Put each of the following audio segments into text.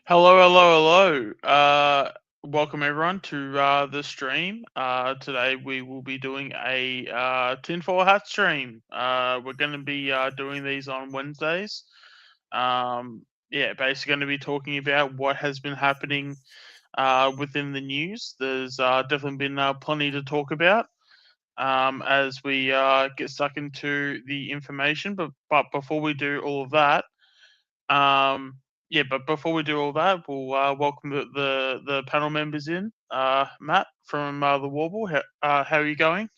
Hello, hello, hello. Welcome everyone to the stream. Today we will be doing a tinfoil hat stream. We're going to be doing these on Wednesdays. Basically going to be talking about what has been happening within the news. There's definitely been plenty to talk about as we get stuck into the information. But before we do all of that, but before we do all that, we'll welcome the panel members in. Matt from the Warble, how are you going?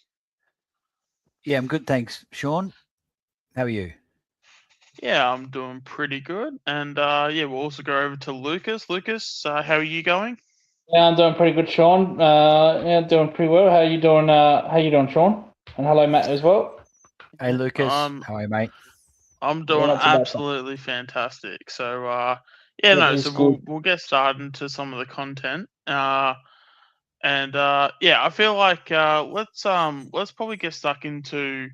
Yeah, I'm good, thanks, Sean. How are you? Yeah, I'm doing pretty good. And we'll also go over to Lucas. Lucas, how are you going? Yeah, I'm doing pretty good, Sean. Doing pretty well. How you doing? How you doing, Sean? And hello, Matt, as well. Hey, Lucas. Um, How are you, mate? I'm Yeah, doing not too bad. absolutely fantastic. So Yeah, that is so good. we'll get started into some of the content. I feel like let's probably get stuck into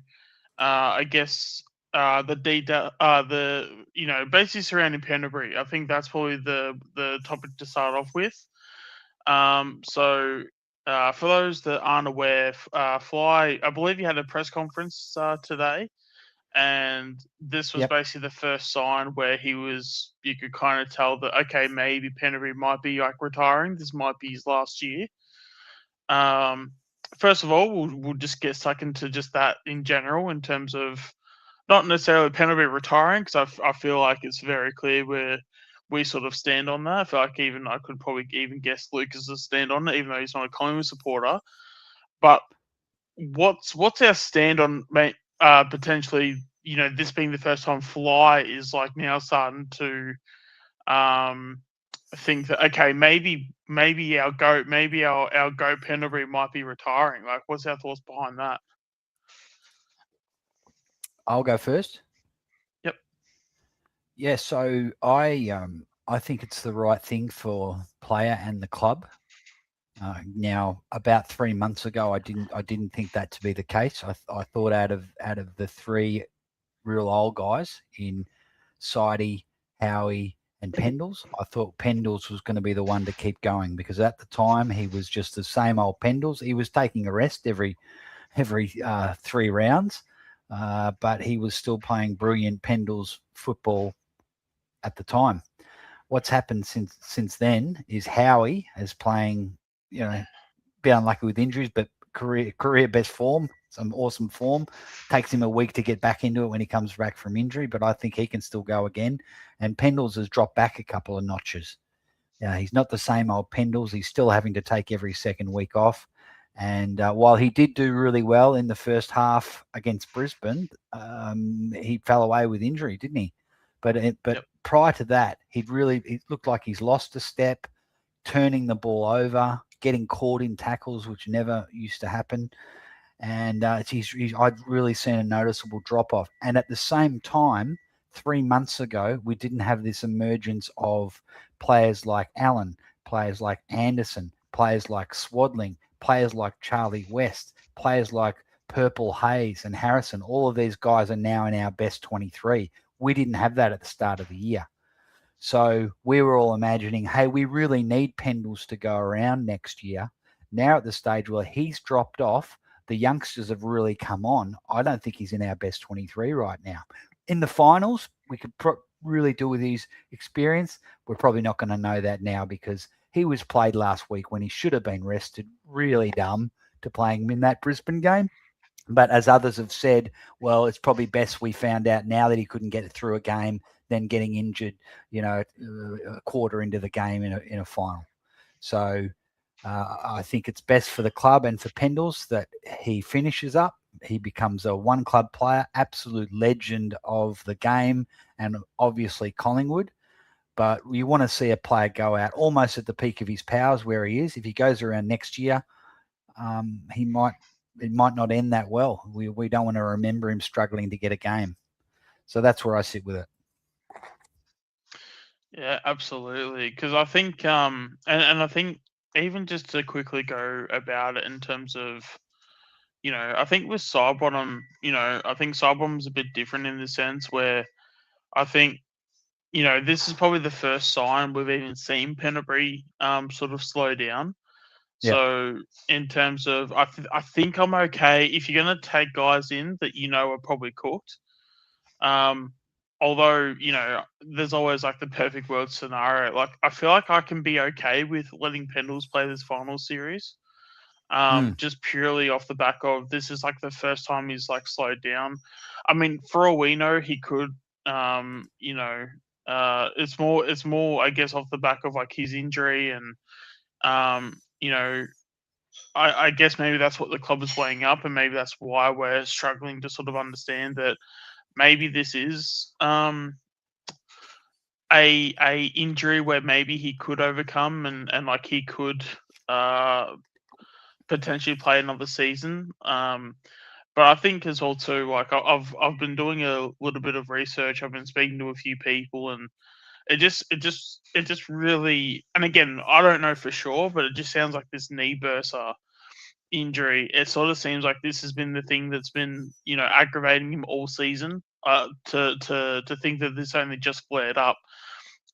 I guess the data the basically surrounding Penderbury. I think that's probably the topic to start off with. For those that aren't aware, Fly, I believe he had a press conference today, and this was Yep. basically the first sign where you could kind of tell that okay, maybe Penderbury might be like retiring. This might be his last year. Um, First of all, we'll just get stuck into just that in general in terms of not necessarily Penalty retiring because I feel like it's very clear where we sort of stand on that. I feel like even I could probably even guess Lucas's stand on it, even though he's not a Collingwood supporter. But what's our stand on potentially? You know, this being the first time Fly is like now starting to um, think that okay, maybe our goat Pendlebury might be retiring. Like, what's our thoughts behind that? I'll go first. Yep. Yeah, so I think it's the right thing for player and the club. Now, about 3 months ago, I didn't think that to be the case. I thought out of the three real old guys in Sidey, Howie, and Pendles, I thought Pendles was going to be the one to keep going because at the time he was just the same old Pendles. He was taking a rest every 3 rounds, but he was still playing brilliant Pendles football at the time. What's happened since then is Howie is playing, bit unlucky with injuries, but career best form, some awesome form. Takes him a week to get back into it when he comes back from injury, but I think he can still go again. And Pendles has dropped back a couple of notches. He's not the same old Pendles. He's still having to take every second week off. And while he did do really well in the first half against Brisbane, he fell away with injury, didn't he? But Yep. prior to that, it looked like he's lost a step, turning the ball over, getting caught in tackles, which never used to happen. And I'd really seen a noticeable drop off. And at the same time, 3 months ago, we didn't have this emergence of players like Allen, players like Anderson, players like Swadling, players like Charlie West, players like Purple Hayes and Harrison. All of these guys are now in our best 23. We didn't have that at the start of the year. So we were all imagining, hey, we really need Pendles to go around next year. Now at the stage where he's dropped off, the youngsters have really come on. I don't think he's in our best 23 right now. In the finals, we could really do with his experience. We're probably not going to know that now because he was played last week when he should have been rested. Really dumb to playing him in that Brisbane game. But as others have said, well, it's probably best we found out now that he couldn't get through a game than getting injured, a quarter into the game in a final. So I think it's best for the club and for Pendles that he finishes up. He becomes a one club player, absolute legend of the game, and obviously Collingwood. But you want to see a player go out almost at the peak of his powers where he is. If he goes around next year, it might not end that well. We don't want to remember him struggling to get a game. So that's where I sit with it. Yeah, absolutely. Because I think, and I think even just to quickly go about it in terms of, I think with Sidebottom, I think Sidebottom's a bit different in the sense where I think, this is probably the first sign we've even seen Penderbury sort of slow down. Yeah. So in terms of, I think I'm okay if you're going to take guys in that are probably cooked. Although there's always like the perfect world scenario. Like I feel like I can be okay with letting Pendles play this final series. Just purely off the back of this is like the first time he's like slowed down. I mean, for all we know, he could. It's more I guess off the back of like his injury and I guess maybe that's what the club is weighing up, and maybe that's why we're struggling to sort of understand that maybe this is a injury where maybe he could overcome and like he could potentially play another season. But I think as well too, like I've been doing a little bit of research. I've been speaking to a few people, and it just really, and again, I don't know for sure, but it just sounds like this knee bursa injury. It sort of seems like this has been the thing that's been aggravating him all season. To think that this only just flared up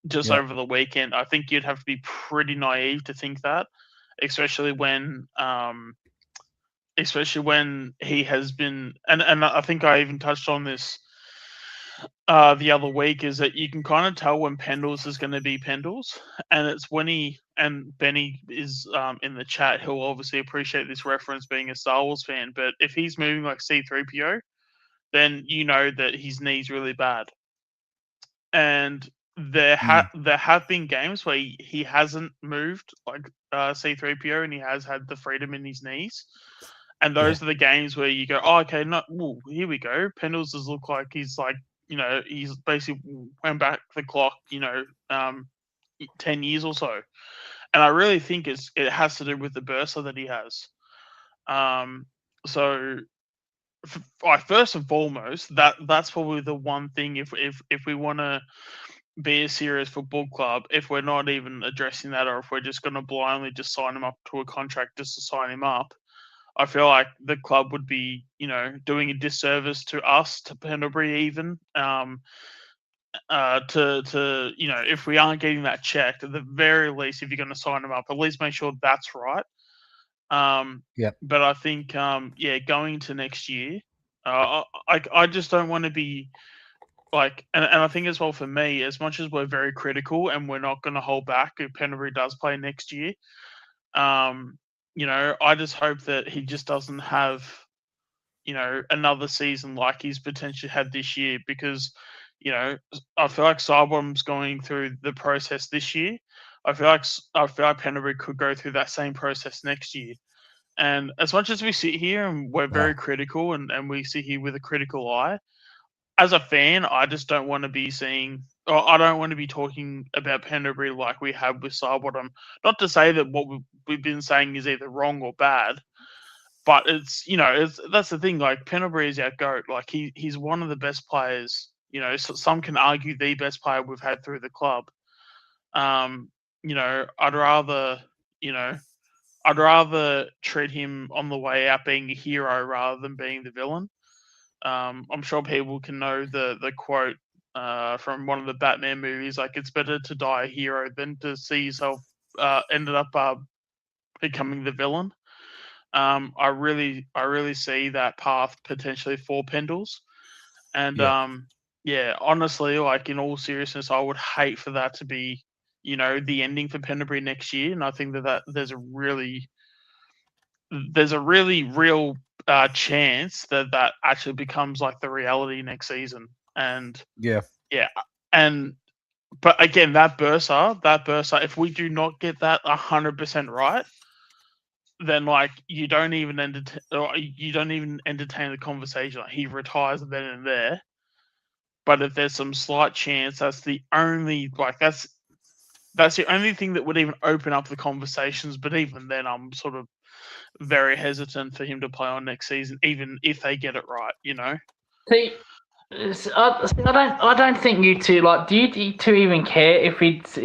just over the weekend, I think you'd have to be pretty naive to think that, especially when he has been, and I think I even touched on this the other week, is that you can kind of tell when Pendles is going to be Pendles, and it's when and Benny is in the chat. He'll obviously appreciate this reference being a Star Wars fan, but if he's moving like C-3PO, then you know that his knee's really bad. And there have been games where he hasn't moved like C-3PO, and he has had the freedom in his knees. And those are the games where you go, oh, okay, here we go. Pendles does look like he's like, he's basically went back the clock, 10 years or so. And I really think it has to do with the bursa that he has. So, first and foremost, that's probably the one thing. If we want to be a serious football club, if we're not even addressing that, or if we're just going to blindly just sign him up to a contract just to sign him up, I feel like the club would be, doing a disservice to us, to Pendlebury even, if we aren't getting that checked, at the very least, if you're going to sign him up, at least make sure that's right. But I think, going into next year, I just don't want to be like, and I think as well for me, as much as we're very critical and we're not going to hold back if Pendlebury does play next year, I just hope that he just doesn't have, another season like he's potentially had this year, because, I feel like Sidebottom's going through the process this year. I feel like Pendlebury could go through that same process next year. And as much as we sit here and we're very critical and we sit here with a critical eye, as a fan, I just don't want to be seeing, or I don't want to be talking about Pendlebury like we have with Sidebottom. Not to say that what we've been saying is either wrong or bad, but it's that's the thing. Like Pendlebury is our GOAT. Like he's one of the best players. So some can argue the best player we've had through the club. I'd rather treat him on the way out being a hero rather than being the villain. I'm sure people can know the quote from one of the Batman movies, like it's better to die a hero than to see yourself ended up becoming the villain. I really see that path potentially for Pendles, and honestly, like in all seriousness, I would hate for that to be the ending for Pendlebury next year, and I think that there's a really real chance that actually becomes like the reality next season. And but again, that bursa, if we do not get that 100% right, then like you don't even entertain the conversation. Like he retires then and there. But if there's some slight chance, that's the only that's the only thing that would even open up the conversations. But even then, I'm sort of very hesitant for him to play on next season, even if they get it right. See, I don't think you two do you two even care if he said,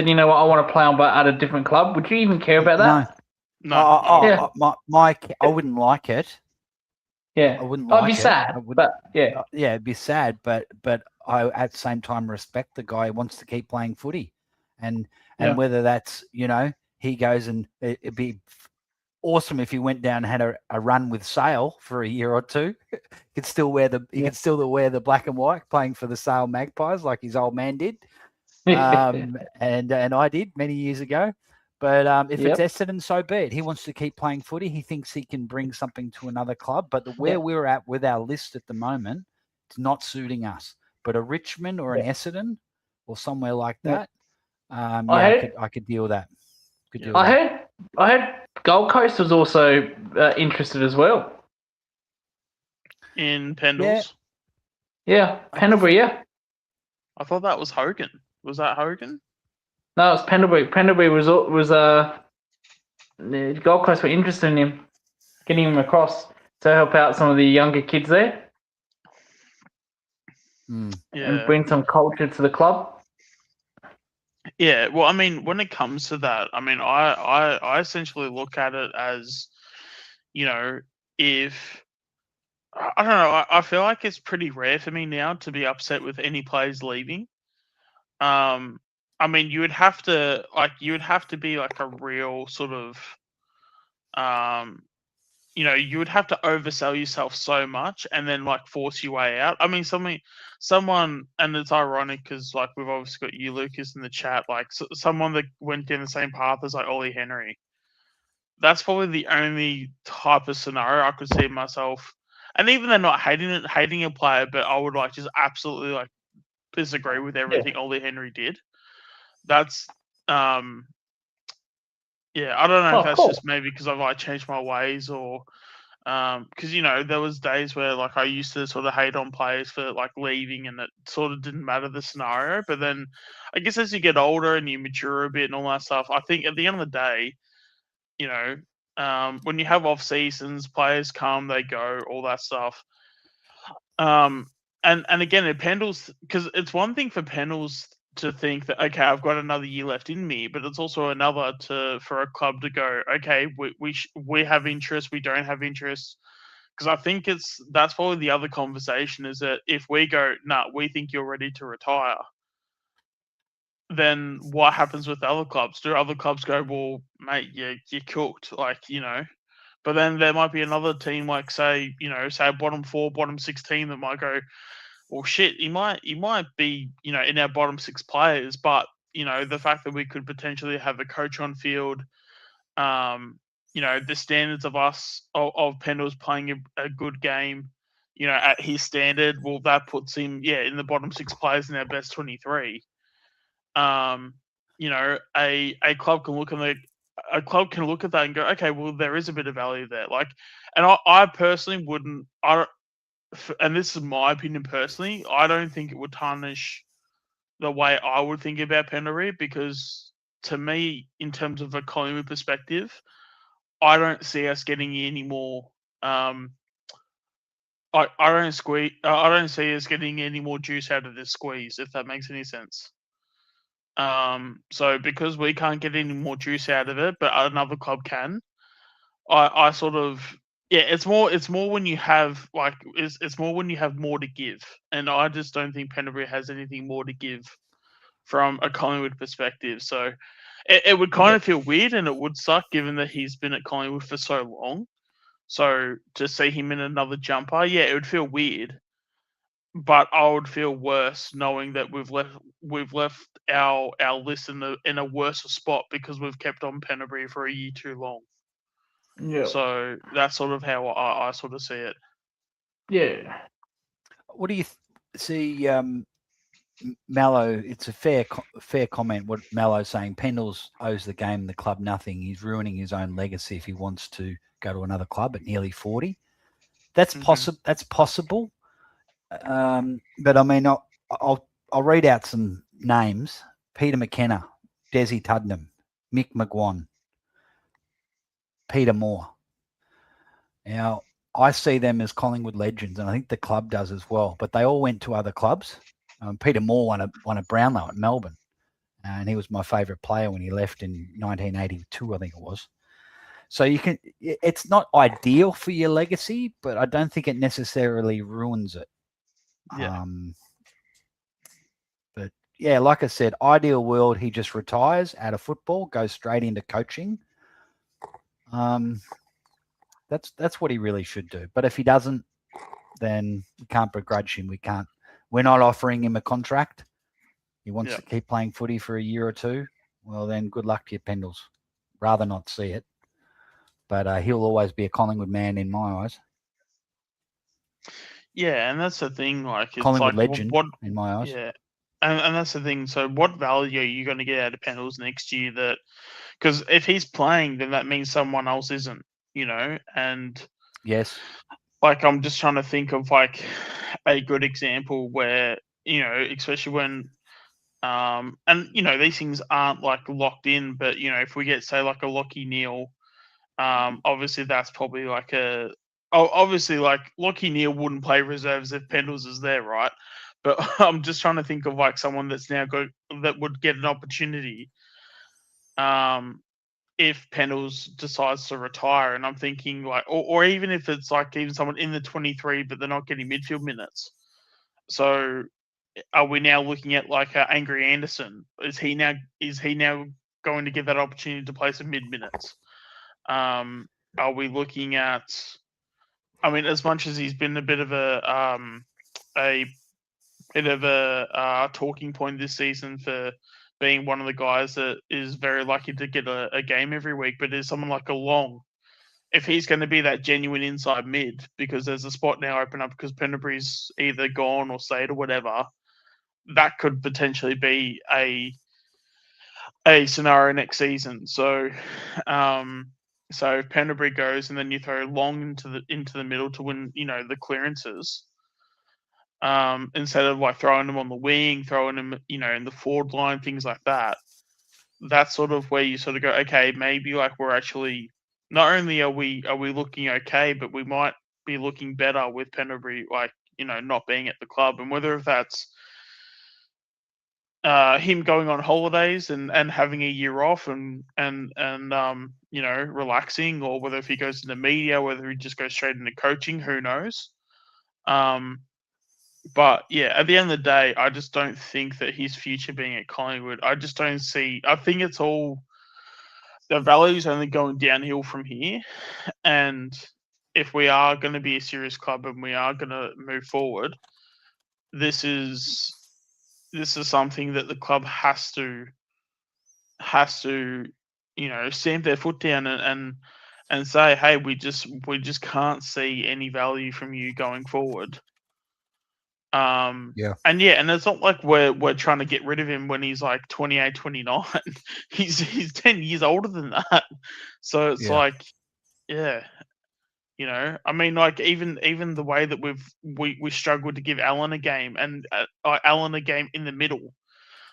you know what, I want to play on but at a different club? Would you even care about that? No. I wouldn't like it. Yeah, I wouldn't like it. I'd be sad. But it'd be sad. But I at the same time respect the guy who wants to keep playing footy, and Yeah. whether that's he goes and it'd be awesome if he went down and had a run with Sale for a year or two. He could still wear the black and white, playing for the Sale Magpies like his old man did, and I did many years ago. But if it's Essendon, so be it. He wants to keep playing footy. He thinks he can bring something to another club. But where we're at with our list at the moment, it's not suiting us. But a Richmond or an Essendon or somewhere like that, I could deal with that. I heard Gold Coast was also interested as well. In Pendles? Yeah, Pendlebury, yeah. I thought that was Hogan. Was that Hogan? No, it's Pendlebury. Pendlebury was Gold Coast were interested in him, getting him across to help out some of the younger kids there. Mm. And bring some culture to the club. Yeah, well, I mean, when it comes to that, I mean, I essentially look at it as, if I don't know, I feel like it's pretty rare for me now to be upset with any players leaving. I mean, you would have to be like a real sort of, you would have to oversell yourself so much and then like force your way out. I mean, someone, and it's ironic because like we've obviously got you, Lucas, in the chat, like someone that went down the same path as like Ollie Henry. That's probably the only type of scenario I could see myself. And even they're not hating a player, but I would like just absolutely like disagree with everything Ollie Henry did. That's I don't know if that's just maybe because I've like changed my ways or because there was days where like I used to sort of hate on players for like leaving and it sort of didn't matter the scenario. But then I guess as you get older and you mature a bit and all that stuff, I think at the end of the day, when you have off seasons, players come, they go, all that stuff. And again, it Pendles, because it's one thing for Pendles to think that okay, I've got another year left in me, but it's also another for a club to go, okay, we have interest, we don't have interest, because I think that's probably the other conversation is that if we go, nah, we think you're ready to retire, then what happens with other clubs? Do other clubs go, well, mate, you're cooked, like But then there might be another team, like say a bottom 4, bottom 6 team that might go, well, shit, he might be, in our bottom 6 players, but the fact that we could potentially have a coach on field, the standards of us of Pendles playing a good game, at his standard, well, that puts him, in the bottom 6 players in our best 23. A club can look at that and go, okay, well, there is a bit of value there. Like, and I personally wouldn't. And this is my opinion personally. I don't think it would tarnish the way I would think about Pendlebury because, to me, in terms of a Collingwood perspective, I don't see us getting any more. I don't see us getting any more juice out of this squeeze, if that makes any sense. So because we can't get any more juice out of it, but another club can, I sort of it's more when you have like it's more when you have more to give, and I just don't think Pendlebury has anything more to give from a Collingwood perspective. So it would kind of feel weird, and it would suck given that he's been at Collingwood for so long. So to see him in another jumper, it would feel weird. But I would feel worse knowing that we've left our list in a worse spot because we've kept on Pendlebury for a year too long. Yeah. So that's sort of how I sort of see it. Yeah. What do you see, Mallow? It's a fair comment. What Mallow's saying, Pendles owes the game, the club, nothing. He's ruining his own legacy if he wants to go to another club at nearly 40. That's possible. That's possible. But I mean, I'll read out some names: Peter McKenna, Desi Tuddenham, Mick McGuan, Peter Moore. Now, I see them as Collingwood legends, and I think the club does as well. But they all went to other clubs. Peter Moore won a Brownlow at Melbourne, and he was my favourite player when he left in 1982, I think it was. So it's not ideal for your legacy, but I don't think it necessarily ruins it. Yeah. yeah, like I said, ideal world, he just retires out of football, goes straight into coaching. That's what he really should do. But if he doesn't, then we can't begrudge him. We're not offering him a contract. He wants to keep playing footy for a year or two. Well, then good luck to you, Pendles. Rather not see it. But he'll always be a Collingwood man in my eyes. Yeah, and that's the thing. Like, it's Collingwood like legend in my eyes. Yeah, and that's the thing. So, what value are you going to get out of Pendles next year? That because if he's playing, then that means someone else isn't. And yes, like I'm just trying to think of like a good example where especially when and these things aren't like locked in, but if we get say like a Lockie Neal, obviously that's probably like obviously like Lockie Neal wouldn't play reserves if Pendles is there, right? But I'm just trying to think of like someone that's now that would get an opportunity if Pendles decides to retire, and I'm thinking like or even if it's like even someone in the 23 but they're not getting midfield minutes. So are we now looking at like Angry Anderson? Is he now going to get that opportunity to play some mid minutes? Are we looking at? I mean, as much as he's been a bit of a talking point this season for being one of the guys that is very lucky to get a game every week, but is someone like a Long, if he's going to be that genuine inside mid, because there's a spot now open up because Pendlebury's either gone or stayed or whatever, that could potentially be a scenario next season. So, so if Pendlebury goes and then you throw Long into the middle to win, the clearances, instead of like throwing them on the wing, throwing them, in the forward line, things like that. That's sort of where you sort of go, okay, maybe like we're actually not only are we looking okay, but we might be looking better with Pendlebury, like not being at the club, and whether that's him going on holidays and having a year off and relaxing, or whether if he goes into media, whether he just goes straight into coaching, who knows. But yeah, at the end of the day, I just don't think that his future being at Collingwood, I just don't see. I think it's all the value's only going downhill from here, and if we are going to be a serious club and we are going to move forward, this is something that the club has to stamp their foot down and say, hey, we just can't see any value from you going forward. Yeah. And it's not like we're trying to get rid of him when he's like 28, 29. he's 10 years older than that. So it's like, yeah. I mean, like even the way that we struggled to give Allen a game, and Allen a game in the middle.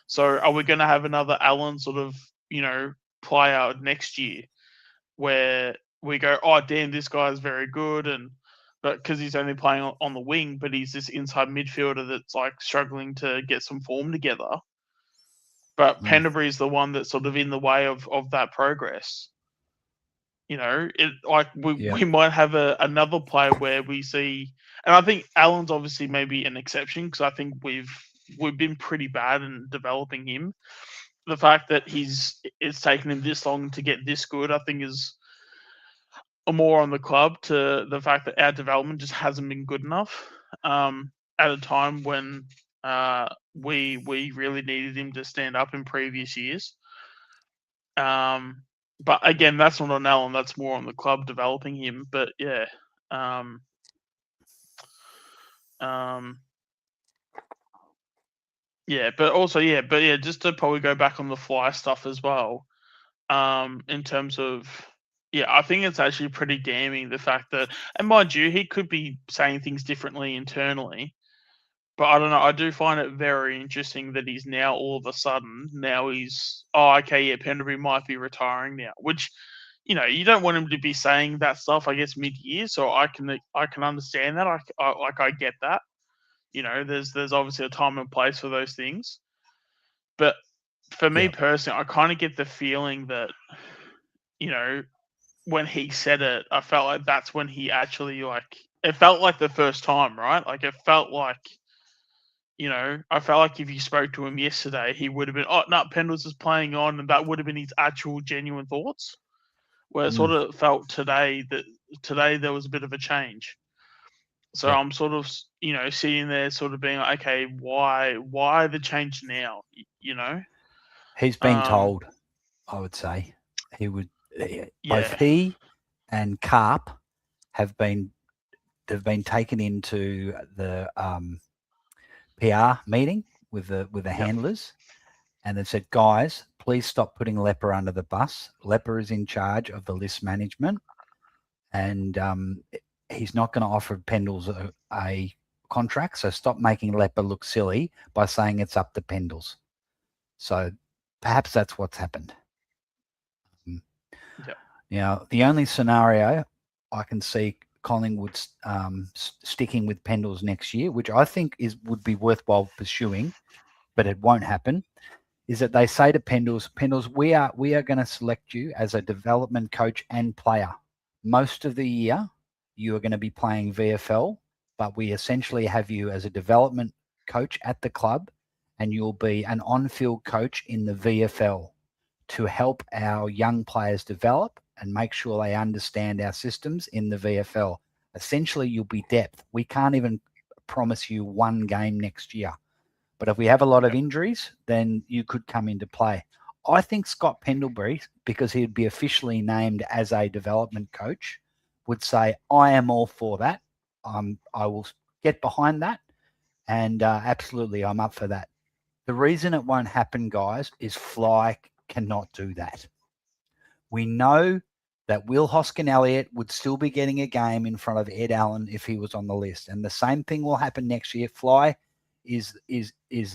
So are we going to have another Allen sort of player next year where we go, oh damn, this guy's very good, but because he's only playing on the wing, but he's this inside midfielder that's like struggling to get some form together. But Pendlebury's the one that's sort of in the way of that progress. It like we might have another player where we see, and I think Allen's obviously maybe an exception because I think we've been pretty bad in developing him. The fact that it's taken him this long to get this good, I think, is more on the club to the fact that our development just hasn't been good enough at a time when we really needed him to stand up in previous years. But again, that's not on Allen. That's more on the club developing him. But yeah, but also just to probably go back on the fly stuff as well. In terms of I think it's actually pretty damning the fact that, and mind you, he could be saying things differently internally. But I don't know. I do find it very interesting that he's now all of a sudden Pendlebury might be retiring now, which you don't want him to be saying that stuff. I guess mid-year, so I can understand that. I get that. There's obviously a time and place for those things. But for me personally, I kind of get the feeling that when he said it, I felt like that's when he actually it felt like the first time, right? Like it felt like I felt like if you spoke to him yesterday, he would have been, oh, no, Pendles is playing on, and that would have been his actual genuine thoughts. Where it sort of felt today there was a bit of a change. So Yep. I'm sort of, sitting there sort of being like, okay, why the change now? He's been told, I would say. He would both he and Carp have been taken into the PR meeting with the handlers, and they've said, guys, please stop putting Leper under the bus. Leper is in charge of the list management, and he's not going to offer Pendles a contract. So stop making Leper look silly by saying it's up to Pendles. So perhaps that's what's happened. Now, the only scenario I can see Collingwood sticking with Pendles next year, which I think would be worthwhile pursuing, but it won't happen, is that they say to Pendles, we are going to select you as a development coach and player. Most of the year, you are going to be playing VFL, but we essentially have you as a development coach at the club, and you'll be an on-field coach in the VFL to help our young players develop and make sure they understand our systems in the VFL. Essentially, you'll be depth. We can't even promise you one game next year. But if we have a lot of injuries, then you could come into play. I think Scott Pendlebury, because he'd be officially named as a development coach, would say, I am all for that. I will get behind that. And absolutely, I'm up for that. The reason it won't happen, guys, is Fly cannot do that. We know that Will Hoskin-Elliott would still be getting a game in front of Ed Allen if he was on the list. And the same thing will happen next year. Fly is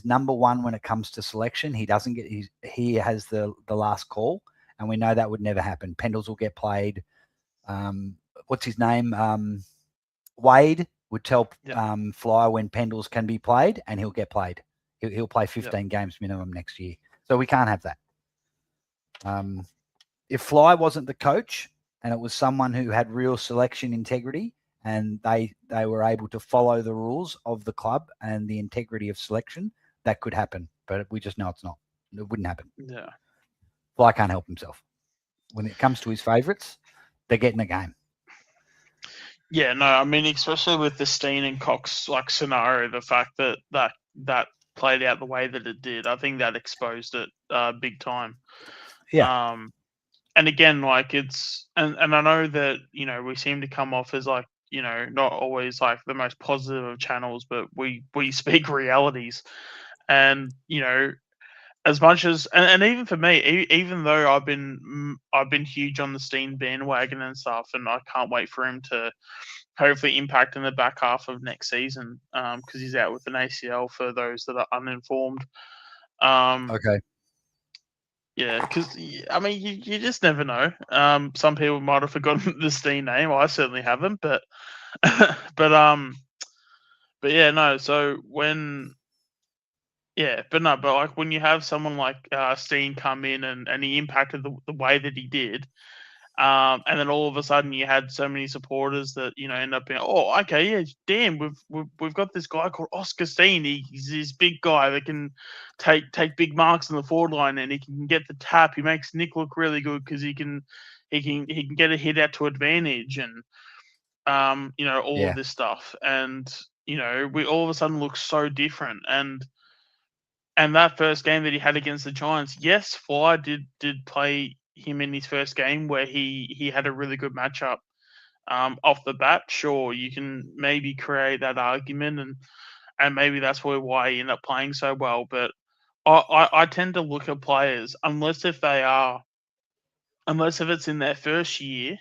number one when it comes to selection. He doesn't get he has the last call, and we know that would never happen. Pendles will get played. What's his name? Wade would tell Fly when Pendles can be played, and he'll get played. He'll play 15 games minimum next year. So we can't have that. If Fly wasn't the coach and it was someone who had real selection integrity and they were able to follow the rules of the club and the integrity of selection, that could happen. But we just know it's not. It wouldn't happen. Yeah. Fly can't help himself. When it comes to his favourites, they're getting a game. Yeah, no, I mean, especially with the Steen and Cox scenario, the fact that played out the way that it did, I think that exposed it big time. Yeah. And again, it's and I know that we seem to come off as not always the most positive of channels, but we speak realities, and as much as and even for me, even though I've been huge on the Steen bandwagon and stuff, and I can't wait for him to hopefully impact in the back half of next season, because he's out with an ACL for those that are uninformed. Okay. Yeah, because I mean, you just never know. Some people might have forgotten the Steen name. I certainly haven't, but but yeah, no. So when when you have someone like Steen come in and he impacted the way that he did, and then all of a sudden you had so many supporters that end up being, oh, okay, yeah, damn, we've got this guy called Oscar Steen. He's this big guy that can take big marks in the forward line, and he can get the tap. He makes Nick look really good because he can get a hit out to advantage, and all of this stuff, and we all of a sudden look so different, and that first game that he had against the Giants, yes, Fly did play him in his first game where he had a really good matchup off the bat. Sure, you can maybe create that argument, and maybe that's why he ended up playing so well. But I tend to look at players, unless if it's in their first year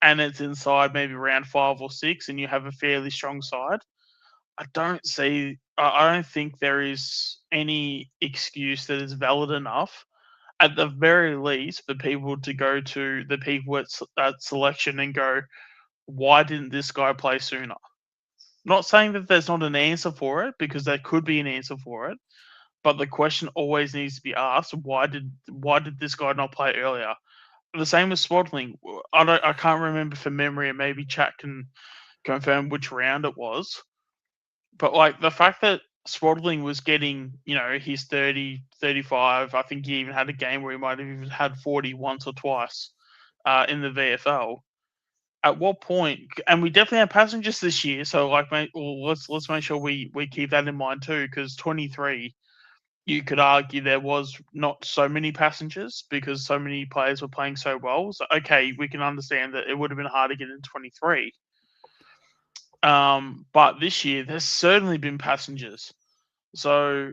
and it's inside maybe round 5 or 6 and you have a fairly strong side, I don't think there is any excuse that is valid enough, at the very least, for people to go to the people at selection and go, why didn't this guy play sooner? Not saying that there's not an answer for it, because there could be an answer for it, but the question always needs to be asked: why did this guy not play earlier? The same with Swaddling. I can't remember from memory, and maybe chat can confirm which round it was. But the fact that Swaddling was getting, his 30, 35. I think he even had a game where he might have even had 40 once or twice in the VFL. At what point? And we definitely have passengers this year, so let's make sure we keep that in mind too, because 23, you could argue there was not so many passengers because so many players were playing so well. So okay, we can understand that it would have been hard to get in 23. But this year there's certainly been passengers. So,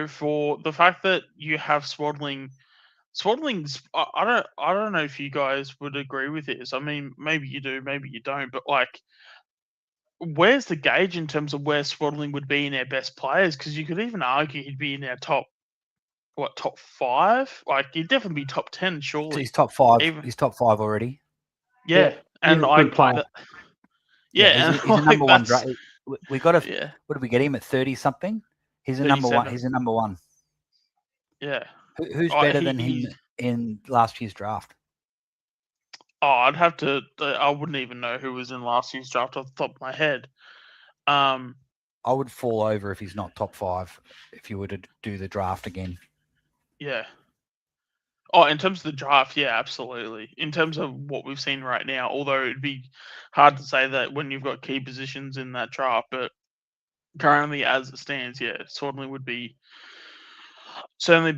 for the fact that you have Swaddling's, I don't know if you guys would agree with this. I mean, maybe you do, maybe you don't, but where's the gauge in terms of where Swaddling would be in our best players? Because you could even argue he'd be in our top 5? He'd definitely be top 10, surely. He's top 5. Even, he's top 5 already. Yeah, and he's a good player. He's a number one. We got to. Yeah. What did we get him at 30 something? He's a number 1. He's a number 1. Yeah. Who's better than him in last year's draft? Oh, I'd have to. I wouldn't even know who was in last year's draft off the top of my head. I would fall over if he's not top 5. If you were to do the draft again. Yeah. Oh, in terms of the draft, yeah, absolutely. In terms of what we've seen right now, although it'd be hard to say that when you've got key positions in that draft, but currently as it stands, yeah, certainly would be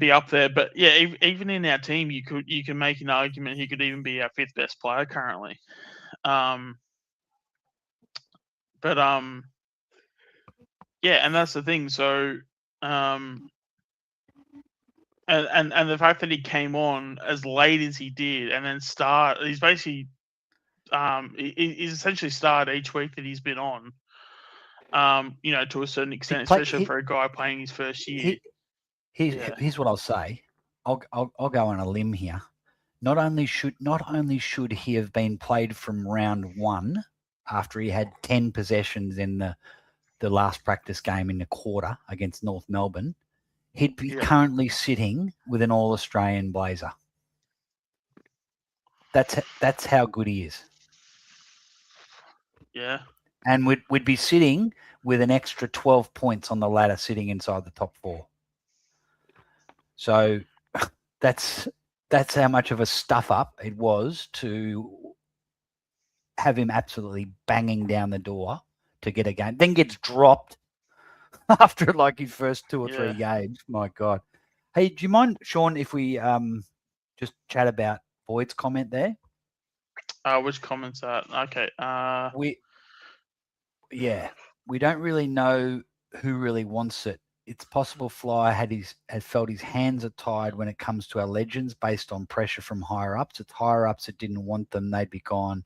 up there. But yeah, even in our team, you can make an argument he could even be our 5th best player currently. Yeah, and that's the thing. So, and the fact that he came on as late as he did, and then he's basically, he's essentially started each week that he's been on. To a certain extent, especially for a guy playing his first year. Here's what I'll say. I'll go on a limb here. Not only should he have been played from round 1 after he had 10 possessions in the last practice game in the quarter against North Melbourne, he'd be currently sitting with an All-Australian blazer. That's how good he is. Yeah. And we'd be sitting with an extra 12 points on the ladder, sitting inside the top 4. So that's how much of a stuff up it was to have him absolutely banging down the door to get a game, then gets dropped after his first 2 or 3 games. My God. Hey, do you mind, Sean, if we just chat about Boyd's comment there? Which comment's that? Okay. We don't really know who really wants it. It's possible Fly had felt his hands are tied when it comes to our legends based on pressure from higher ups. It's higher ups that didn't want them; they'd be gone.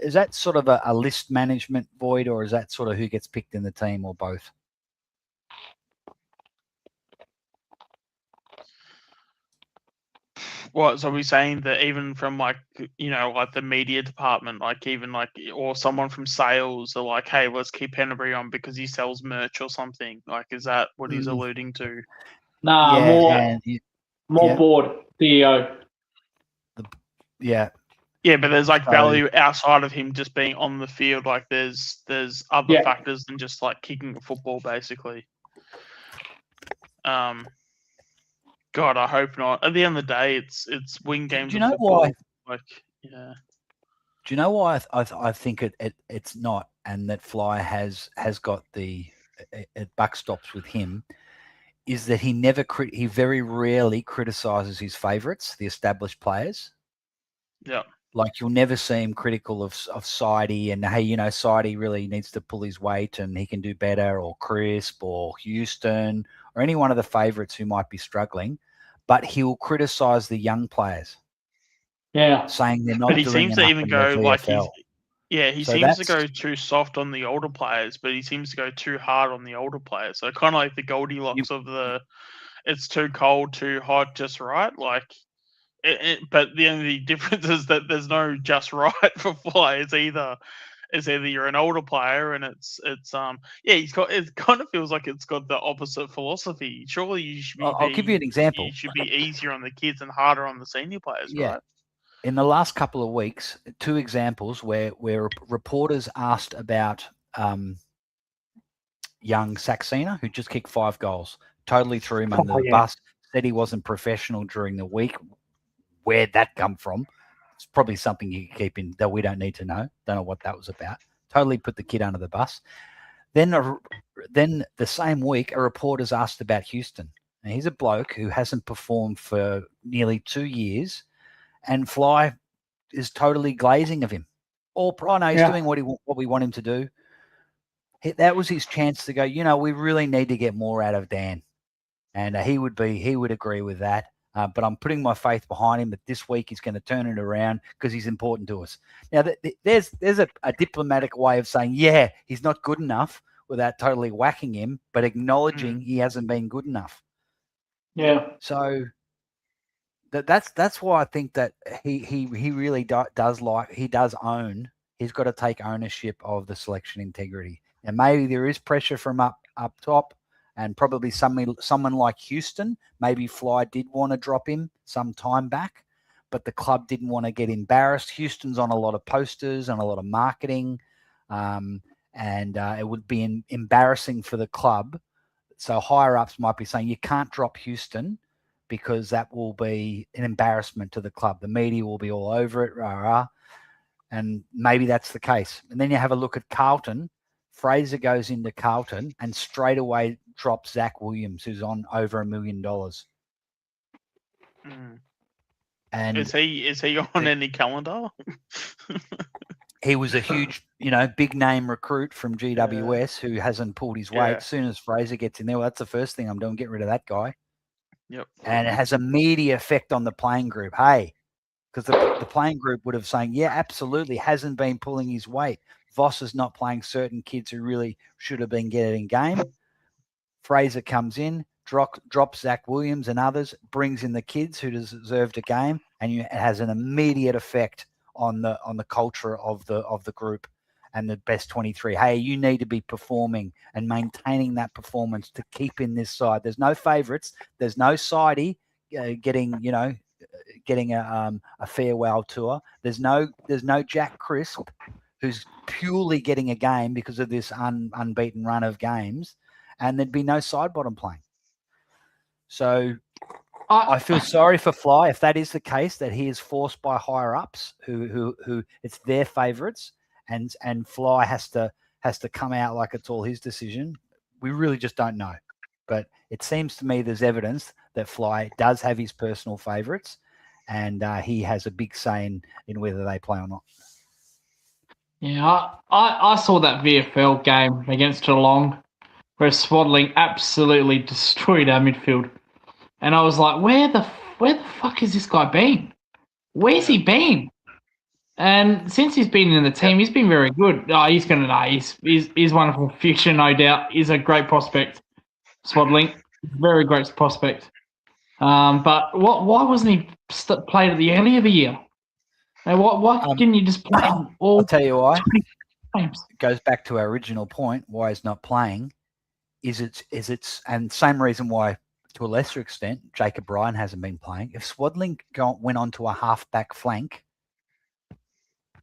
Is that sort of a list management void, or is that sort of who gets picked in the team, or both? What? So are we saying that even from the media department, or someone from sales are like, hey, let's keep Pennebury on because he sells merch or something? Is that what he's alluding to? Nah, more board CEO. Yeah, but there's value outside of him just being on the field. There's other factors than just kicking a football, basically. God, I hope not. At the end of the day, it's win games. Do you know why? Do you know why I think it's not, and that Fly has got the buck stops with him, is that he very rarely criticises his favourites, the established players. Yeah. You'll never see him critical of Sidey and, hey, Sidey really needs to pull his weight and he can do better, or Crisp or Houston or any one of the favourites who might be struggling, but he'll criticise the young players. Yeah. Saying they're not doing enough. But he seems to even go he seems to go too soft on the older players, but he seems to go too hard on the older players. So kind of like the Goldilocks of it's too cold, too hot, just right. But the only difference is that there's no just right for Fly. It's either you're an older player and it kind of feels like it's got the opposite philosophy. Surely you should be. I'll give you an example. You should be easier on the kids and harder on the senior players, right? In the last couple of weeks, 2 examples where reporters asked about young Saxena, who just kicked 5 goals. Totally threw him under the bus. Said he wasn't professional during the week. Where'd that come from? It's probably something you can keep in that we don't need to know. Don't know what that was about. Totally put the kid under the bus. Then the same week, a reporter's asked about Houston. Now, he's a bloke who hasn't performed for nearly 2 years, and Fly is totally glazing of him. I know he's doing what we want him to do. That was his chance to go, we really need to get more out of Dan. And he would agree with that. But I'm putting my faith behind him that this week he's going to turn it around because he's important to us. Now, there's a diplomatic way of saying, yeah, he's not good enough without totally whacking him, but acknowledging he hasn't been good enough. Yeah. So that's why I think that he really does own. He's got to take ownership of the selection integrity. And maybe there is pressure from up top. And probably someone like Houston, maybe Fly did want to drop him some time back, but the club didn't want to get embarrassed. Houston's on a lot of posters and a lot of marketing, and it would be embarrassing for the club. So higher-ups might be saying, you can't drop Houston because that will be an embarrassment to the club. The media will be all over it, rah-rah. And maybe that's the case. And then you have a look at Carlton. Fraser goes into Carlton and straight away drops Zach Williams, who's on over $1 million. And is he on any calendar? He was a huge, big name recruit from GWS who hasn't pulled his weight. As soon as Fraser gets in there, well, that's the first thing I'm doing, get rid of that guy. Yep. And it has immediate effect on the playing group. Hey, because the playing group would have saying, yeah, absolutely, hasn't been pulling his weight. Voss is not playing certain kids who really should have been getting game. Fraser comes in, drops Zach Williams and others, brings in the kids who deserved a game, and it has an immediate effect on the culture of the group and the best 23. Hey, you need to be performing and maintaining that performance to keep in this side. There's no favourites. There's no sidey getting a farewell tour. There's no Jack Crisp, who's purely getting a game because of this unbeaten run of games, and there'd be no side bottom playing. So I feel sorry for Fly if that is the case, that he is forced by higher ups who it's their favourites, and Fly has to come out like it's all his decision. We really just don't know, but it seems to me there's evidence that Fly does have his personal favourites, and he has a big say in whether they play or not. Yeah, I saw that VFL game against Geelong where Swaddling absolutely destroyed our midfield. And I was like, where the fuck has this guy been? Where's he been? And since he's been in the team, he's been very good. Oh, he's going to know. He's one for the future, no doubt. He's a great prospect, Swaddling. Very great prospect. But why wasn't he played at the earlier of the year? Now, why didn't you just play him all? I'll tell you why. Games? It goes back to our original point. Why he's not playing? And same reason why, to a lesser extent, Jacob Ryan hasn't been playing. If Swaddling went on to a half-back flank,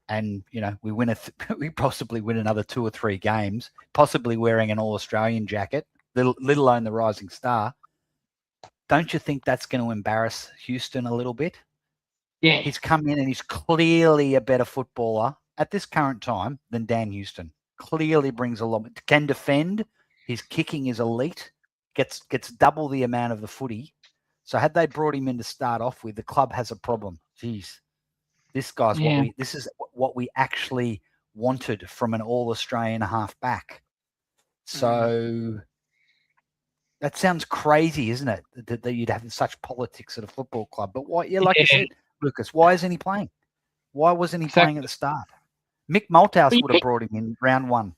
and we possibly win another 2 or 3 games, possibly wearing an All-Australian jacket, let alone the Rising Star, don't you think that's going to embarrass Houston a little bit? Yeah. He's come in and he's clearly a better footballer at this current time than Dan Houston. Clearly brings a lot. Can defend. His kicking is elite. Gets double the amount of the footy. So had they brought him in to start off with, the club has a problem. Jeez, this guy's this is what we actually wanted from an All-Australian half-back. So that sounds crazy, isn't it? That you'd have such politics at a football club. But why? Yeah, like you said, Lucas, why isn't he playing? Why wasn't he playing at the start? Mick Malthouse would have brought him in round 1.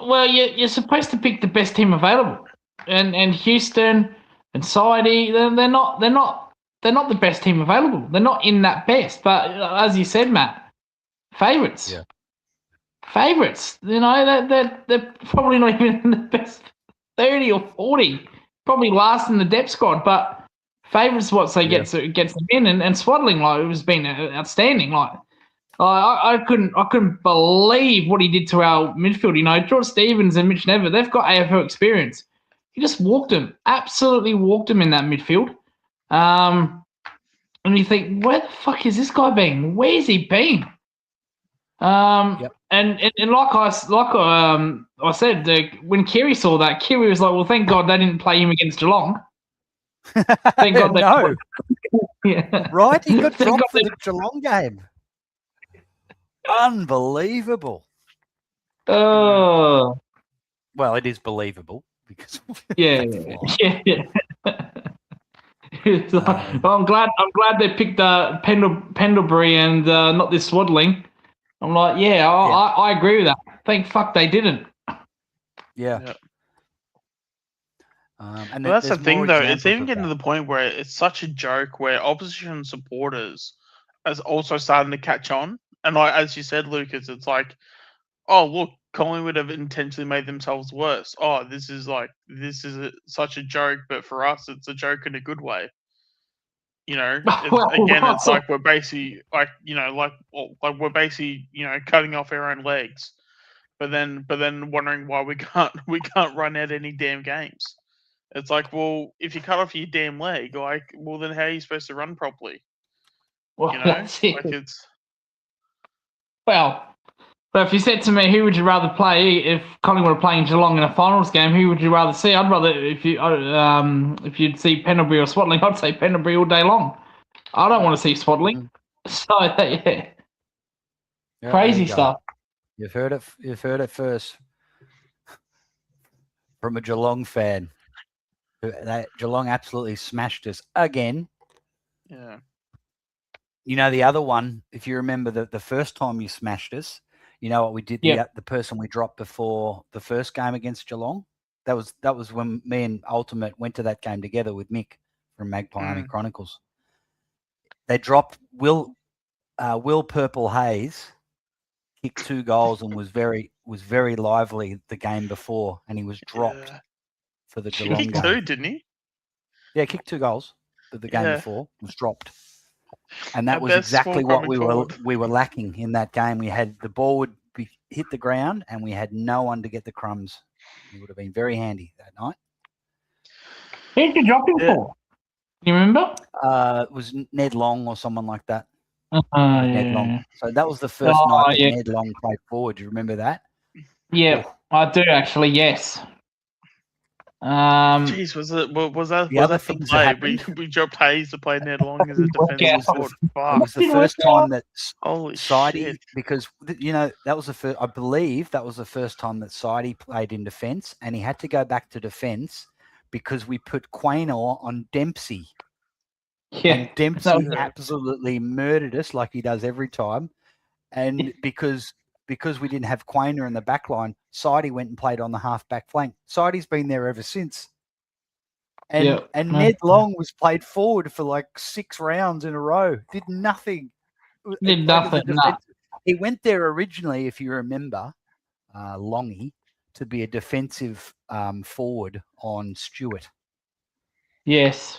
Well, you're supposed to pick the best team available, and Houston and Saidi, they're not the best team available. They're not in that best. But as you said, Matt, favourites. Yeah. Favourites. They're probably not even in the best 30 or 40. Probably last in the depth squad, but favourites what gets them in, and Swaddling has been outstanding. I couldn't believe what he did to our midfield. You know, George Stevens and Mitch Never, they've got AFL experience. He just walked him, absolutely walked him in that midfield. And you think, where the fuck is this guy been? Where's he been? And like I said, when Kiri saw that, Kiri was like, well, thank God they didn't play him against Geelong. Thank God they no. Yeah. Right? He got dropped for the Geelong game. Unbelievable. Oh. Well, it is believable because Yeah. I'm glad they picked Pendlebury and not this Swaddling. I'm like, I agree with that. Thank fuck they didn't. Yeah. And that's the thing, though. It's even getting to the point where it's such a joke where opposition supporters is also starting to catch on. And like as you said, Lucas, it's like, oh look, Collingwood have intentionally made themselves worse. Oh, this is such a joke, but for us, it's a joke in a good way. You know, it's like we're basically like we're basically cutting off our own legs, but then wondering why we can't run out any damn games. It's like, well, if you cut off your damn leg, like, well, then how are you supposed to run properly? Well, that's it. Like it's. Well, but if you said to me, who would you rather play if Collingwood were playing Geelong in a finals game? Who would you rather see? I'd rather if you'd see Pendlebury or Swaddling, I'd say Pendlebury all day long. I don't want to see Swaddling. So crazy stuff. You've heard it first from a Geelong fan. Geelong absolutely smashed us again. Yeah. You know the other one, if you remember the first time you smashed us, you know what we did? The person we dropped before the first game against Geelong. That was when me and Ultimate went to that game together with Mick from Magpie Army Chronicles. They dropped Will Purple Hayes, kicked 2 goals and was very lively the game before, and he was dropped for the Geelong game. 2, didn't he? Yeah, kicked 2 goals for the game before, was dropped. And that was exactly what we were lacking in that game. We had the ball would hit the ground, and we had no one to get the crumbs. It would have been very handy that night. Who did you drop him for? You remember? It was Ned Long or someone like that. Ned Long. So that was the first night that Ned Long played forward. Do you remember that? Yeah, I do actually. Yes. Jeez, was that the play? We dropped Hayes to play Ned Long as a defensive forward. It was the first time that Sidey, because that was the first. I believe that was the first time that Sidey played in defence, and he had to go back to defence because we put Quaynor on Dempsey. Yeah, and Dempsey absolutely murdered us like he does every time, and because we didn't have Quaynor in the back line, Sidey went and played on the half-back flank. Sidey's been there ever since. And Ned Long was played forward for like 6 rounds in a row. Did nothing. He went there originally, if you remember, Longy, to be a defensive forward on Stewart. Yes.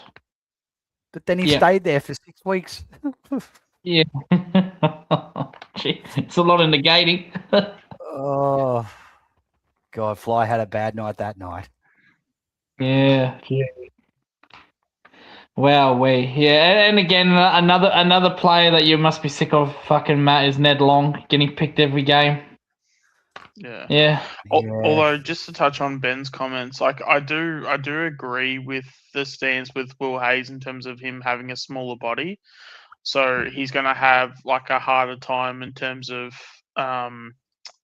But then he stayed there for 6 weeks. Yeah. It's a lot of negating. Oh, God, Fly had a bad night that night. Yeah. Wow, and again, another player that you must be sick of, fucking Matt, is Ned Long getting picked every game. Yeah. Although, just to touch on Ben's comments, like I do agree with the stance with Will Hayes in terms of him having a smaller body. So he's going to have like a harder time in terms of,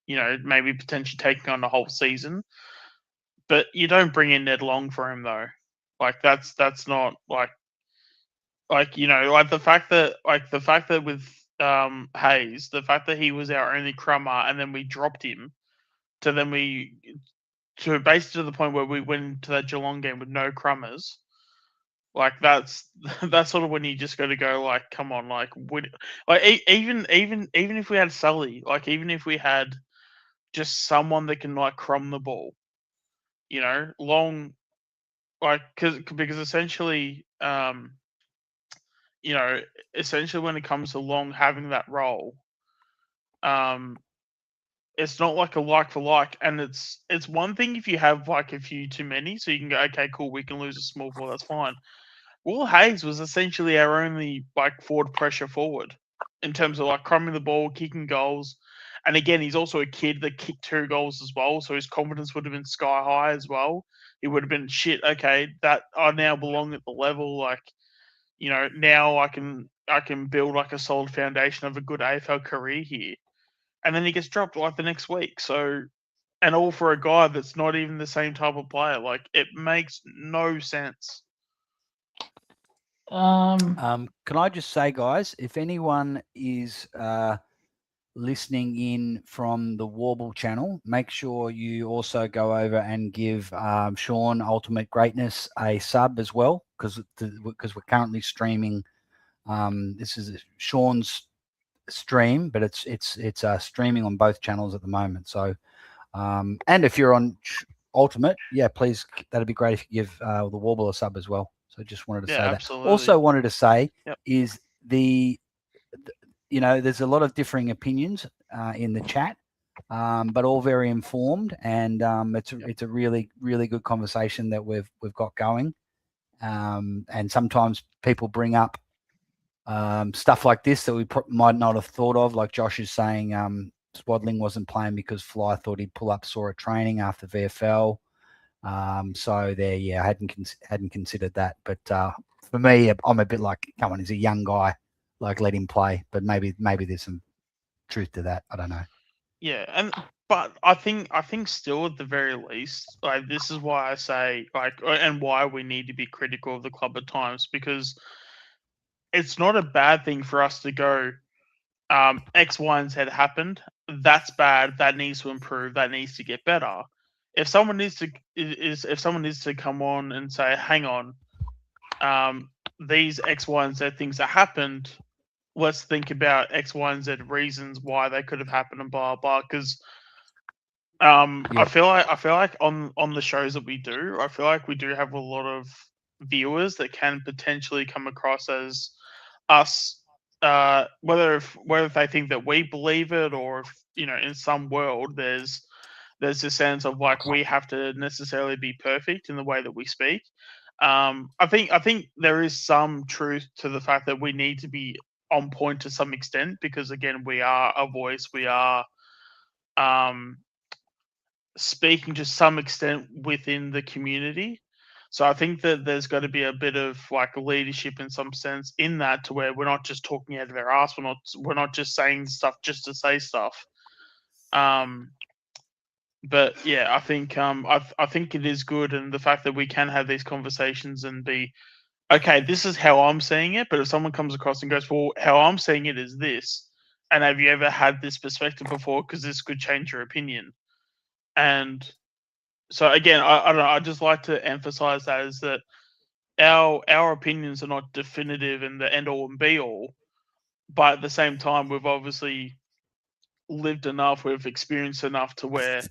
maybe potentially taking on the whole season. But you don't bring in Ned Long for him though. Like that's not like the fact that with Hayes, the fact that he was our only crummer and then we dropped him to basically to the point where we went to that Geelong game with no crummers. Like that's sort of when you just got to go like, come on, like even if we had Sully, like even if we had just someone that can like crumb the ball, Long, like because essentially, essentially when it comes to Long having that role, It's not like a like for like, and it's one thing if you have like a few too many, so you can go, okay, cool, we can lose a small ball, that's fine. Will Hayes was essentially our only like forward pressure forward in terms of like crumbing the ball, kicking goals. And again, he's also a kid that kicked 2 goals as well, so his confidence would have been sky high as well. He would have been shit. Okay, that I now belong at the level. Like, now I can build like a solid foundation of a good AFL career here. And then he gets dropped like the next week. So, and all for a guy that's not even the same type of player. Like, it makes no sense. Can I just say, guys, if anyone is listening in from the Warble channel, make sure you also go over and give Sean Ultimate Greatness a sub as well, because we're currently streaming. This is Sean's stream, but it's streaming on both channels at the moment. So, and if you're on Ultimate, yeah, please, that'd be great if you give the Warble a sub as well. So just wanted to say absolutely. that. Also wanted to say Yep. is there's a lot of differing opinions in the chat, but all very informed, and it's a really, really good conversation that we've got going. And sometimes people bring up stuff like this that we might not have thought of, like Josh is saying, Swadling wasn't playing because Fly thought he'd pull up sore at training after VFL. So there, yeah, I hadn't considered that. But for me, I'm a bit like, come on, he's a young guy, like let him play. But maybe there's some truth to that. I don't know. Yeah, but I think still at the very least, like, this is why I say, like, and why we need to be critical of the club at times, because it's not a bad thing for us to go, X, Y, and Z happened. That's bad. That needs to improve. That needs to get better. If someone needs to come on and say, hang on, these X, Y, and Z things that happened, let's think about X, Y, and Z reasons why they could have happened and blah blah. Because I feel like on the shows that we do, I feel like we do have a lot of viewers that can potentially come across as us, whether they think that we believe it, or if, in some world there's this sense of like we have to necessarily be perfect in the way that we speak. I think there is some truth to the fact that we need to be on point to some extent, because again, we are a voice. We are speaking to some extent within the community. So I think that there's got to be a bit of like leadership in some sense in that, to where we're not just talking out of our ass. We're not just saying stuff just to say stuff. But yeah, I think I think it is good, and the fact that we can have these conversations and be, okay, this is how I'm seeing it. But if someone comes across and goes, well, how I'm seeing it is this, and have you ever had this perspective before? Because this could change your opinion. And so again, I don't know. I just like to emphasize that, is that our opinions are not definitive and the end all and be all, but at the same time, we've obviously lived enough, we've experienced enough to where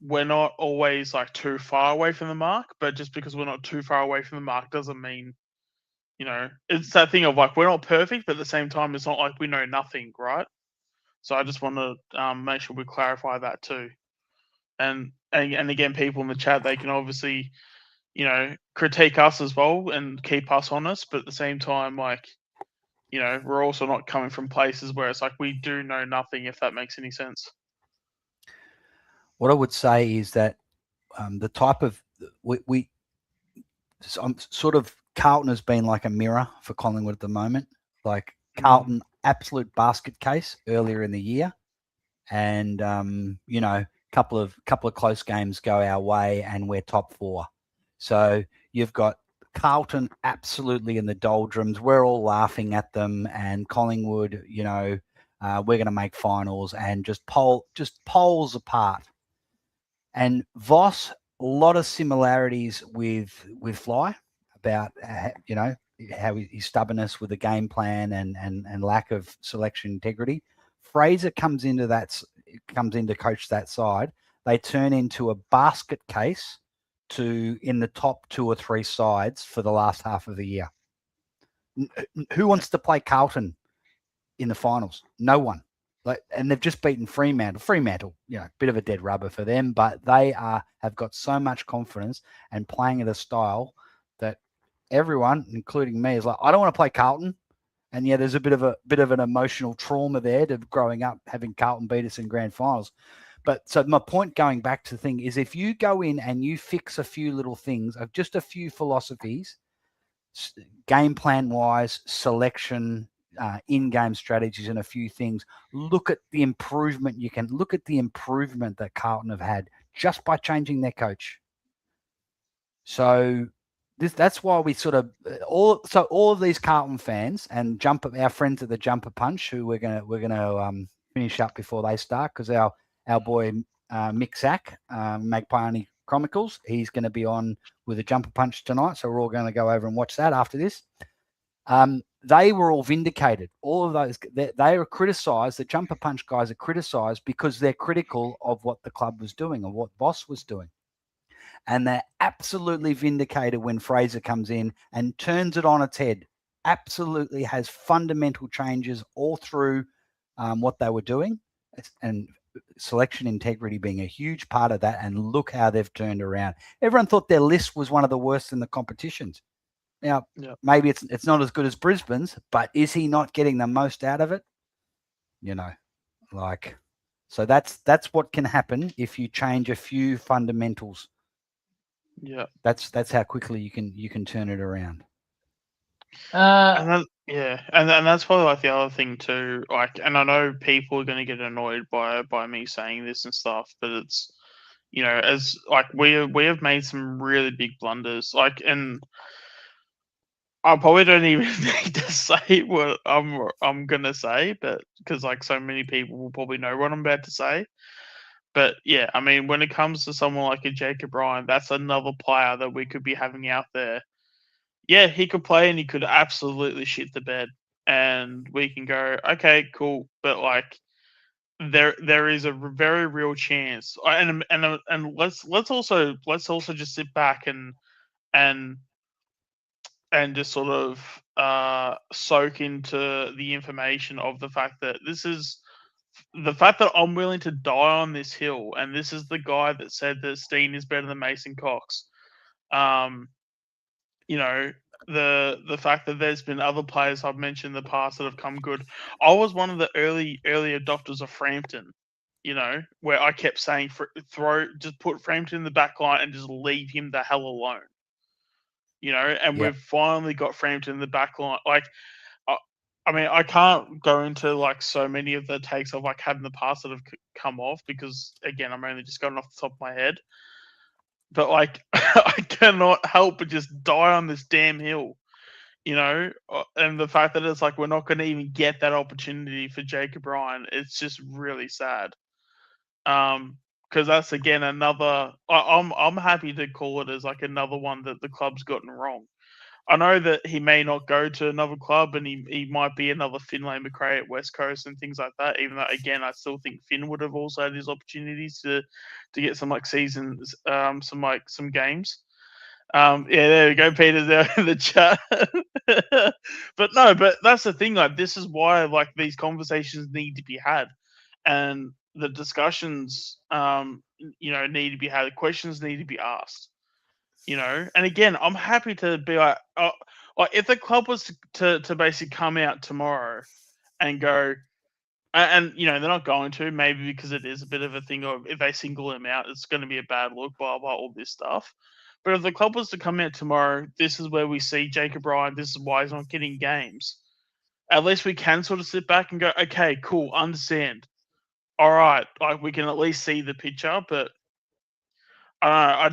we're not always like too far away from the mark. But just because we're not too far away from the mark doesn't mean, it's that thing of like, we're not perfect, but at the same time, it's not like we know nothing, right? So I just want to make sure we clarify that too. And again, people in the chat, they can obviously, critique us as well and keep us honest, but at the same time, like, we're also not coming from places where it's like we do know nothing, if that makes any sense. What I would say is that the type of sort of Carlton has been like a mirror for Collingwood at the moment. Like Carlton, absolute basket case earlier in the year, and couple of close games go our way, and we're top 4. So you've got Carlton absolutely in the doldrums. We're all laughing at them, and Collingwood, we're going to make finals, and just poles apart. And Voss, a lot of similarities with Fly about how his stubbornness with the game plan and lack of selection integrity. Fraser comes into coach that side. They turn into a basket case in the top 2 or 3 sides for the last half of the year. Who wants to play Carlton in the finals? No one. and they've just beaten Fremantle. Fremantle, bit of a dead rubber for them, but they have got so much confidence and playing at a style that everyone, including me, is like, I don't want to play Carlton. And yeah, there's a bit of an emotional trauma there to growing up having Carlton beat us in grand finals. But so my point going back to the thing is, if you go in and you fix a few little things of just a few philosophies, game plan wise, selection, in-game strategies, and a few things, look at the improvement. You can look at the improvement that Carlton have had just by changing their coach. So that's why we sort of all of these Carlton fans and our friends at the Jumper Punch, who we're gonna finish up before they start, because our boy Mick Sack, Magpie Chronicles, he's going to be on with the Jumper Punch tonight, so we're all going to go over and watch that after this. They were all vindicated. All of those, they were criticised. The Jumper Punch guys are criticised because they're critical of what the club was doing or what Boss was doing. And they're absolutely vindicated when Fraser comes in and turns it on its head. Absolutely has fundamental changes all through what they were doing, and selection integrity being a huge part of that. And look how they've turned around. Everyone thought their list was one of the worst in the competitions. Now, maybe it's not as good as Brisbane's, but is he not getting the most out of it? So that's what can happen if you change a few fundamentals. Yeah, that's how quickly you can turn it around. And that's probably like the other thing too. Like, and I know people are going to get annoyed by me saying this and stuff, but it's as like we have made some really big blunders. Like, and I probably don't even need to say what I'm gonna say, but because like so many people will probably know what I'm about to say. But yeah, I mean, when it comes to someone like a Jacob Ryan, that's another player that we could be having out there. Yeah, he could play and he could absolutely shit the bed, and we can go, okay, cool. But like, there is a very real chance, and let's also just sit back and just sort of soak into the information of the fact that the fact that I'm willing to die on this hill, and this is the guy that said that Steen is better than Mason Cox. The fact that there's been other players I've mentioned in the past that have come good. I was one of the early adopters of Frampton, where I kept saying just put Frampton in the back line and just leave him the hell alone. And we've finally got Frampton in the back line. Like, I mean, I can't go into like so many of the takes I've like had in the past that have come off because, again, I'm only just going off the top of my head. But like, I cannot help but just die on this damn hill, and the fact that it's like we're not going to even get that opportunity for Jacob Ryan, it's just really sad. Because that's again another. I'm happy to call it as like another one that the club's gotten wrong. I know that he may not go to another club, and he might be another Finlay McRae at West Coast and things like that. Even though, again, I still think Finn would have also had his opportunities to get some like seasons, some games. Yeah, there we go. Peter's there in the chat. but that's the thing. Like, this is why like these conversations need to be had, and the discussions, need to be had. Questions need to be asked. And again, I'm happy to be like if the club was to basically come out tomorrow and go, and they're not going to, maybe because it is a bit of a thing of if they single him out, it's going to be a bad look, blah blah, all this stuff. But if the club was to come out tomorrow, this is where we see Jacob Ryan. This is why he's not getting games. At least we can sort of sit back and go, okay, cool, understand. All right, like we can at least see the picture, but. I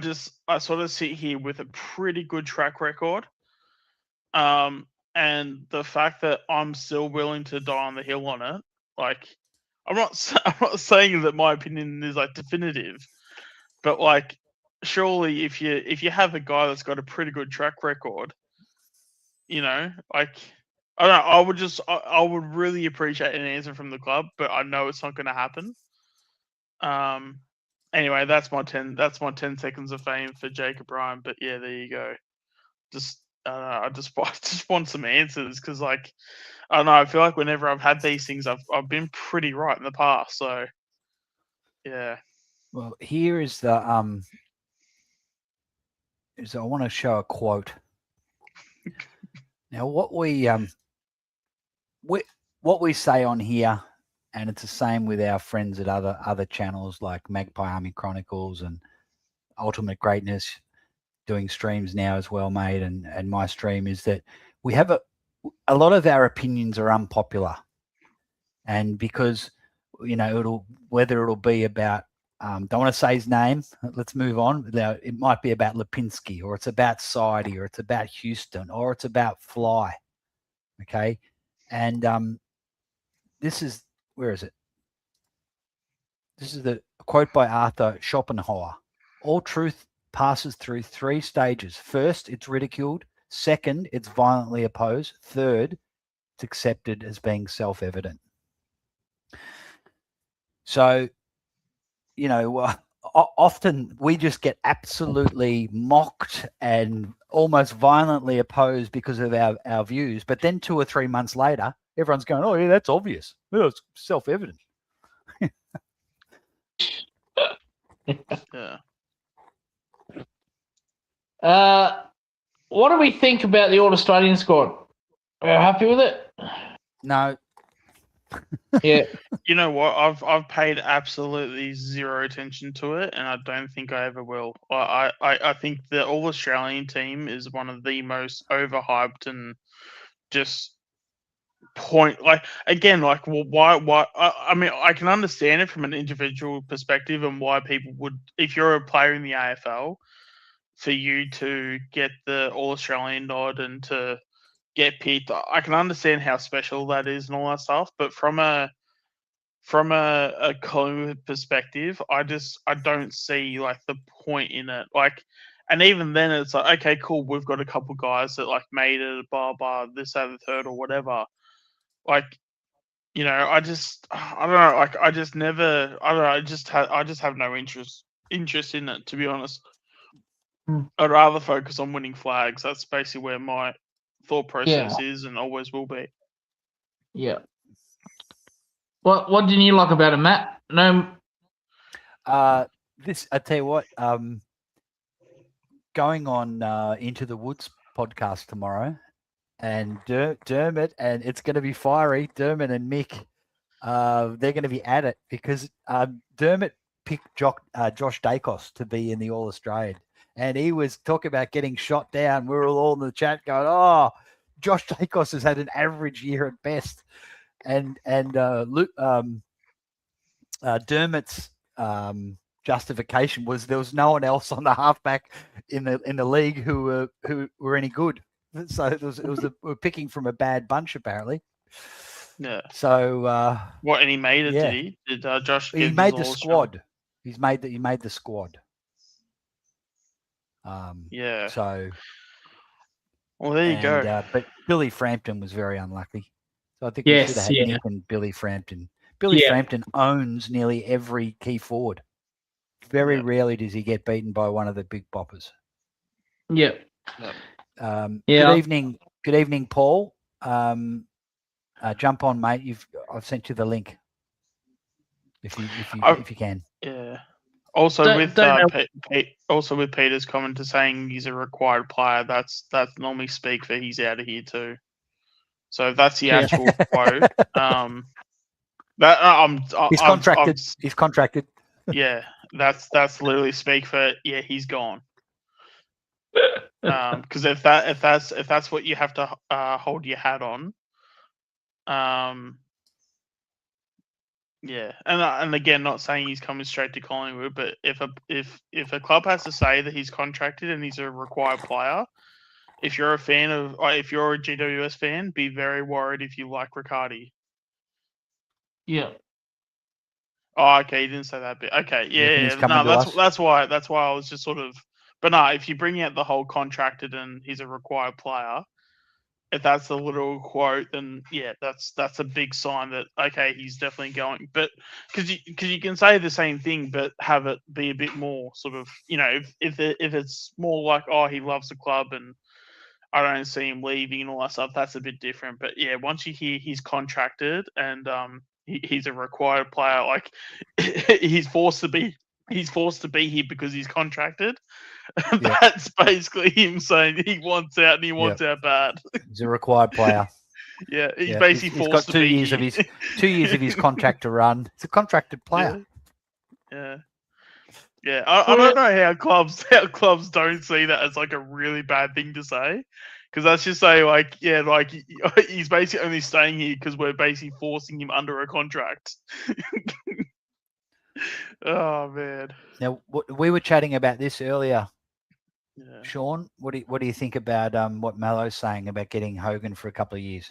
sort of sit here with a pretty good track record. And the fact that I'm still willing to die on the hill on it, like, I'm not saying that my opinion is like definitive, but like, surely if you have a guy that's got a pretty good track record, like, I don't know, I would really appreciate an answer from the club, but I know it's not going to happen. Anyway, that's my 10 seconds of fame for Jacob Ryan. But yeah, there you go. I just want some answers because like I don't know. I feel like whenever I've had these things, I've been pretty right in the past. So, yeah. Well, here is the I want to show a quote. Now, what we say on here, and it's the same with our friends at other channels like Magpie Army Chronicles and Ultimate Greatness, doing streams now as well, mate, and my stream, is that we have a lot of our opinions are unpopular, and because whether it'll be about don't want to say his name. Let's move on. Now, it might be about Lipinski, or it's about Sidey, or it's about Houston, or it's about Fly. Okay, and this is, where is it? This is the quote by Arthur Schopenhauer. All truth passes through 3 stages. First, it's ridiculed. Second, it's violently opposed. Third, it's accepted as being self-evident. So, often we just get absolutely mocked and almost violently opposed because of our views. But then 2 or 3 months later, everyone's going, oh, yeah, that's obvious. Oh, it's self-evident. Yeah. What do we think about the All-Australian squad? Are you happy with it? No. Yeah. You know what? I've paid absolutely zero attention to it, and I don't think I ever will. I think the All Australian team is one of the most overhyped and just why? I mean, I can understand it from an individual perspective and why people would, if you're a player in the AFL, for you to get the All Australian nod and to get picked. I can understand how special that is and all that stuff, but from a Collingwood perspective, I don't see like the point in it. Like, and even then, it's like, okay, cool, we've got a couple guys that like made it, blah blah, this, that, the third, or whatever. Like, I don't know. Like, I just never, I don't know. I just have no interest in it, to be honest. I'd rather focus on winning flags. That's basically where my thought process is and always will be. Yeah. What didn't you like about it, Matt? No. This, I tell you what, going on Into the Woods podcast tomorrow, and Dermot, and it's going to be fiery. Dermot and Mick, they're going to be at it because Dermot picked Josh Dacos to be in the All Australian, and he was talking about getting shot down. We were all in the chat going, "Oh, Josh Dacos has had an average year at best," and Dermot's justification was there was no one else on the halfback in the league who were any good. So it was we're picking from a bad bunch apparently. Yeah. So what? And he made it. Yeah. Did he? Did Josh? He made the squad. He made the squad. Yeah. So. Well, there you go. But Billy Frampton was very unlucky. So I think we should have had Nick and Billy Frampton. Billy Frampton owns nearly every key forward. Very rarely does he get beaten by one of the big boppers. Yeah. Good evening, Paul. Jump on, mate. I've sent you the link. If you can. Yeah. Also with Peter's comment to saying he's a required player, that's normally speak for he's out of here too. So that's the actual quote. He's contracted. He's contracted. Yeah, that's literally speak for he's gone. Because if that's what you have to hold your hat on, yeah, and again, not saying he's coming straight to Collingwood, but if a club has to say that he's contracted and he's a required player, if you're a fan of, if you're a GWS fan, be very worried if you like Riccardi. Yeah. Oh, okay, you didn't say that bit. Okay, yeah. No, that's why I was just sort of. But no, if you bring out the whole contracted and he's a required player, if that's the little quote, then that's a big sign that okay, he's definitely going. But because you can say the same thing, but have it be a bit more sort of, if it's more like, oh, he loves the club and I don't see him leaving and all that stuff. That's a bit different. But yeah, once you hear he's contracted and he's a required player, like he's forced to be here because he's contracted. Yep. That's basically him saying he wants out and he wants out bad. He's a required player. Yeah, he's Yeah, basically he's forced got to 2 be years here. of his 2 years of his contract to run. He's a contracted player. Yeah. Yeah, I don't know how clubs don't see that as like a really bad thing to say, because that's just say like, yeah, like he's basically only staying here because we're basically forcing him under a contract. Oh man. Now we were chatting about this earlier, Yeah. Sean. What do you think about what Mallo's saying about getting Hogan for a couple of years,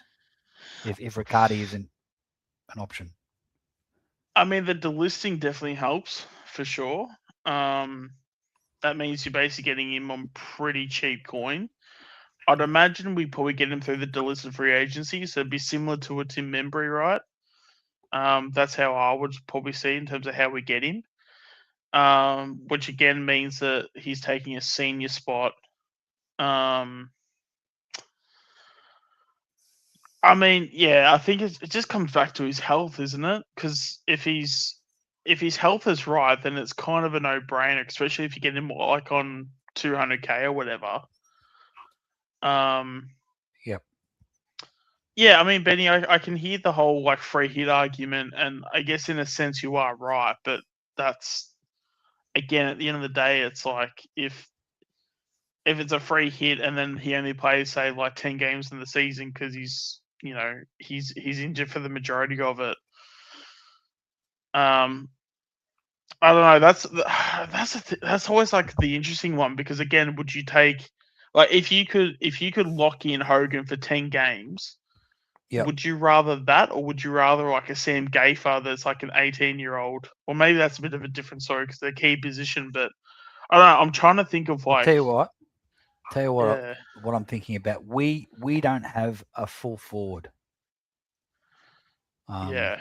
if Riccardi isn't an option? I mean, the delisting definitely helps for sure. That means you're basically getting him on pretty cheap coin. I'd imagine we probably get him through the delisted free agency, so it'd be similar to a Tim Membry, right? That's how I would probably see in terms of how we get him. Which again means that he's taking a senior spot. I mean, yeah, I think it just comes back to his health, isn't it? Because if his health is right, then it's kind of a no-brainer, especially if you get him like on 200k or whatever. Yep. Yeah, I mean, Benny, I can hear the whole like free hit argument, and I guess in a sense you are right, but that's again at the end of the day, it's like if it's a free hit and then he only plays say like 10 games in the season because he's injured for the majority of it. I don't know. That's always like the interesting one, because again, would you take like if you could lock in Hogan for 10 games? Yep. Would you rather that, or would you rather like a Sam Gayfer that's like an 18-year-old? Or maybe that's a bit of a different story because they're key position. But I don't know. I'm trying to think of like. I'll tell you what. Yeah. What I'm thinking about. We don't have a full forward. Yeah.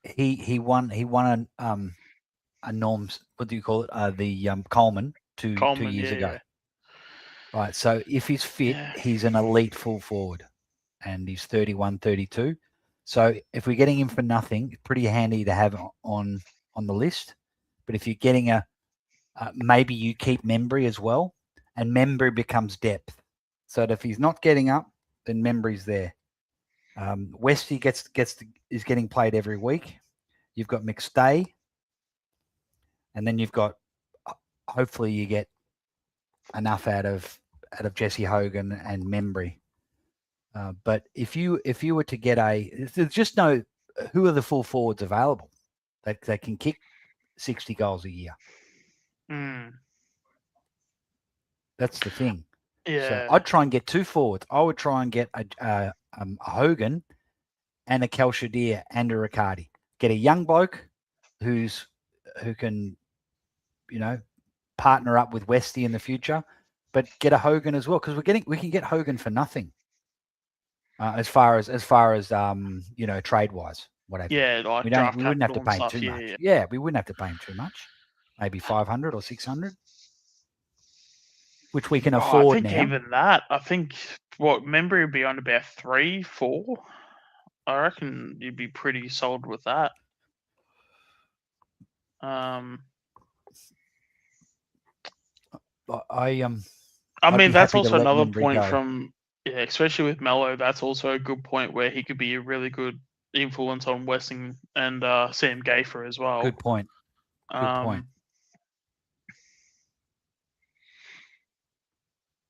He won a Norm's, what do you call it? The Coleman 2 years ago. Yeah. Right. So if he's fit, he's an elite full forward, and he's 31, 32. So if we're getting him for nothing, it's pretty handy to have on the list. But if you're getting maybe you keep Membry as well, and Membry becomes depth. So that if he's not getting up, then Membry's there. Westy is getting played every week. You've got McStay, and then you've got, hopefully you get enough out of Jesse Hogan and Membry. But if you were to get there's just no, who are the full forwards available that can kick 60 goals a year? That's the thing. Yeah. So I'd try and get 2 forwards. I would try and get a Hogan and a Kelshadere and a Riccardi. Get a young bloke who can, partner up with Westy in the future, but get a Hogan as well, because we can get Hogan for nothing. As far as trade wise, whatever. Yeah, like we wouldn't have to pay him too much. Yeah, we wouldn't have to pay him too much. Maybe 500 or 600, which we can afford now. I think even that. I think Membry would be on about 3, 4. I reckon you'd be pretty sold with that. I mean, that's also another point from. Yeah, especially with Mello, that's also a good point where he could be a really good influence on Westing and Sam Gayfer as well. Good point.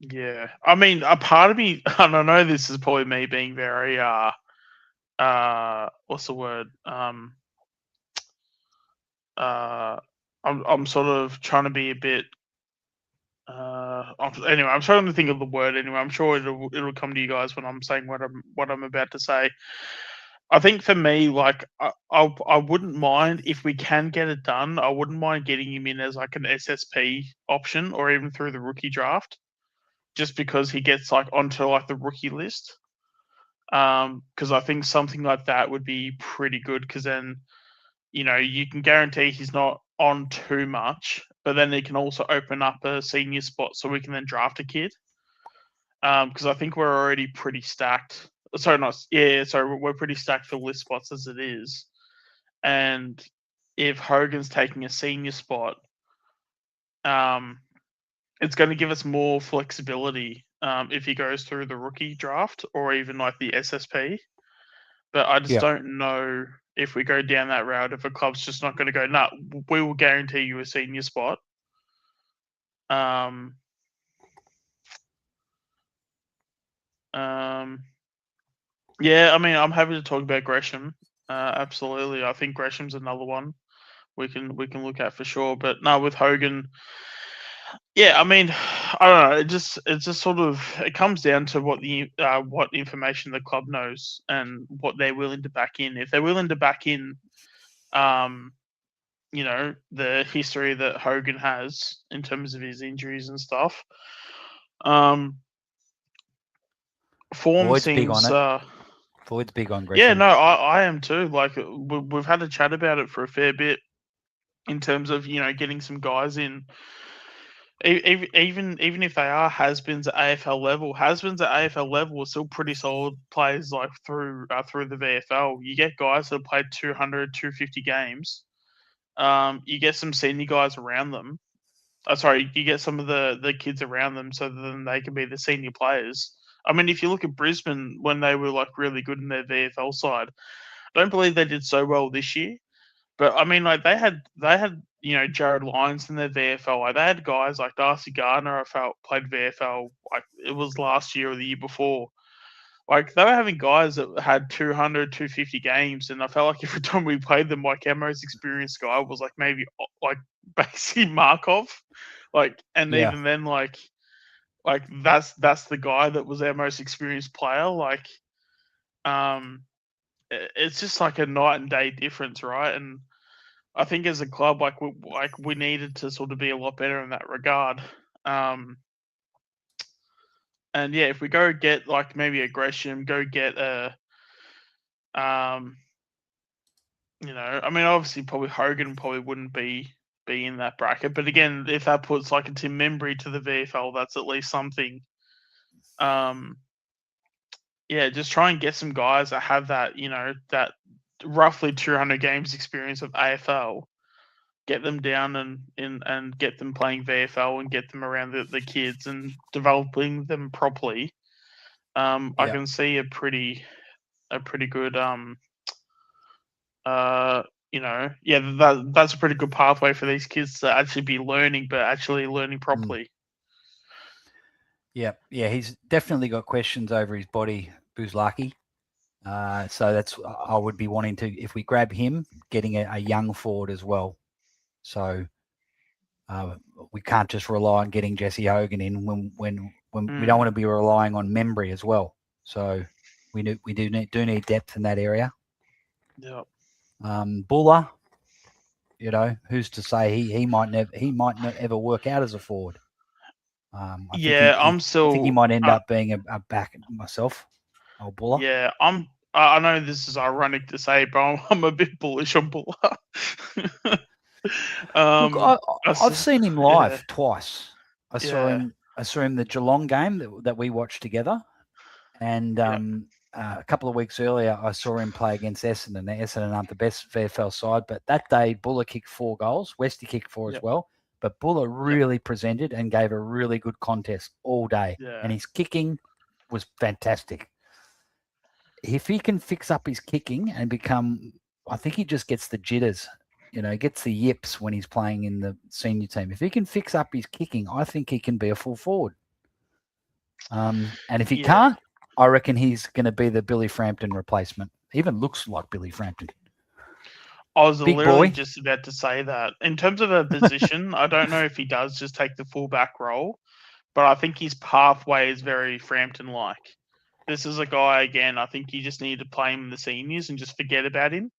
Yeah, I mean, a part of me, and I know this is probably me being very what's the word? I'm sort of trying to be a bit. Anyway, I'm trying to think of the word. Anyway, I'm sure it'll come to you guys when I'm saying what I'm about to say. I think for me, like I wouldn't mind if we can get it done. I wouldn't mind getting him in as like an SSP option, or even through the rookie draft, just because he gets like onto like the rookie list. Because I think something like that would be pretty good. Because then, you can guarantee he's not on too much, but then they can also open up a senior spot so we can then draft a kid. because I think we're already pretty stacked. Sorry, not yeah. Sorry, we're pretty stacked for list spots as it is, and if Hogan's taking a senior spot, it's going to give us more flexibility if he goes through the rookie draft or even like the SSP. But I just don't know if we go down that route, if a club's just not going to go, nah, we will guarantee you a senior spot. Yeah, I mean, I'm happy to talk about Gresham. Absolutely, I think Gresham's another one we can look at for sure. But no, with Hogan, yeah, I mean, I don't know. It just sort of it comes down to what information the club knows and what they're willing to back in. If they're willing to back in, you know, the history that Hogan has in terms of his injuries and stuff. Form Floyd's seems big on it. Floyd's big on Gresham. Yeah, no, I am too. Like we've had a chat about it for a fair bit in terms of, you know, getting some guys in. Even if they are has-beens at AFL level, has-beens at AFL level are still pretty solid players. Like through the VFL, you get guys that have played 200, 250 games. You get some senior guys around them. Sorry, you get some of the kids around them, so then they can be the senior players. I mean, if you look at Brisbane when they were like really good in their VFL side, I don't believe they did so well this year. But I mean, like they had you know Jared Lyons in their VFL. Like they had guys like Darcy Gardner. I felt played VFL like it was last year or the year before. Like they were having guys that had 200, 250 games, and I felt like every time we played them, like our most experienced guy was like maybe like basically Markov. Like, and even then, like that's the guy that was our most experienced player. Like, it's just like a night and day difference, right? And I think as a club, we needed to sort of be a lot better in that regard. And yeah, if we go get like maybe a Gresham, go get a, you know, I mean, obviously probably Hogan probably wouldn't be in that bracket, but again, if that puts like a Tim Membry to the VFL, that's at least something. Yeah, just try and get some guys that have that, you know, that roughly 200 games experience of AFL. Get them down and get them playing VFL and get them around the kids and developing them properly. I can see a pretty good you know, yeah, that's a pretty good pathway for these kids to actually be learning, but actually learning properly. Yeah, he's definitely got questions over his body, Bouzlaki. So that's I would be wanting to, if we grab him, getting a young forward as well. So we can't just rely on getting Jesse Hogan in when we don't want to be relying on Membry as well. So we do need depth in that area. Yeah. Buller, you know, who's to say he might not ever work out as a forward. I think he might end up being a back myself. Oh, Buller. Yeah, I know this is ironic to say, but I'm a bit bullish on Buller. Look, I've seen him live twice. I saw him the Geelong game that we watched together, and a couple of weeks earlier I saw him play against Essendon. Essendon aren't the best VFL side, but that day Buller kicked 4 goals. Westy kicked 4 as well. But Buller really presented and gave a really good contest all day, and his kicking was fantastic. If he can fix up his kicking and become, I think he just gets the jitters. You know, gets the yips when he's playing in the senior team. If he can fix up his kicking, I think he can be a full forward. And if he can't, I reckon he's going to be the Billy Frampton replacement. He even looks like Billy Frampton. I was literally just about to say that. In terms of a position, I don't know if he does just take the fullback role, but I think his pathway is very Frampton-like. This is a guy, again, I think you just need to play him in the seniors and just forget about him.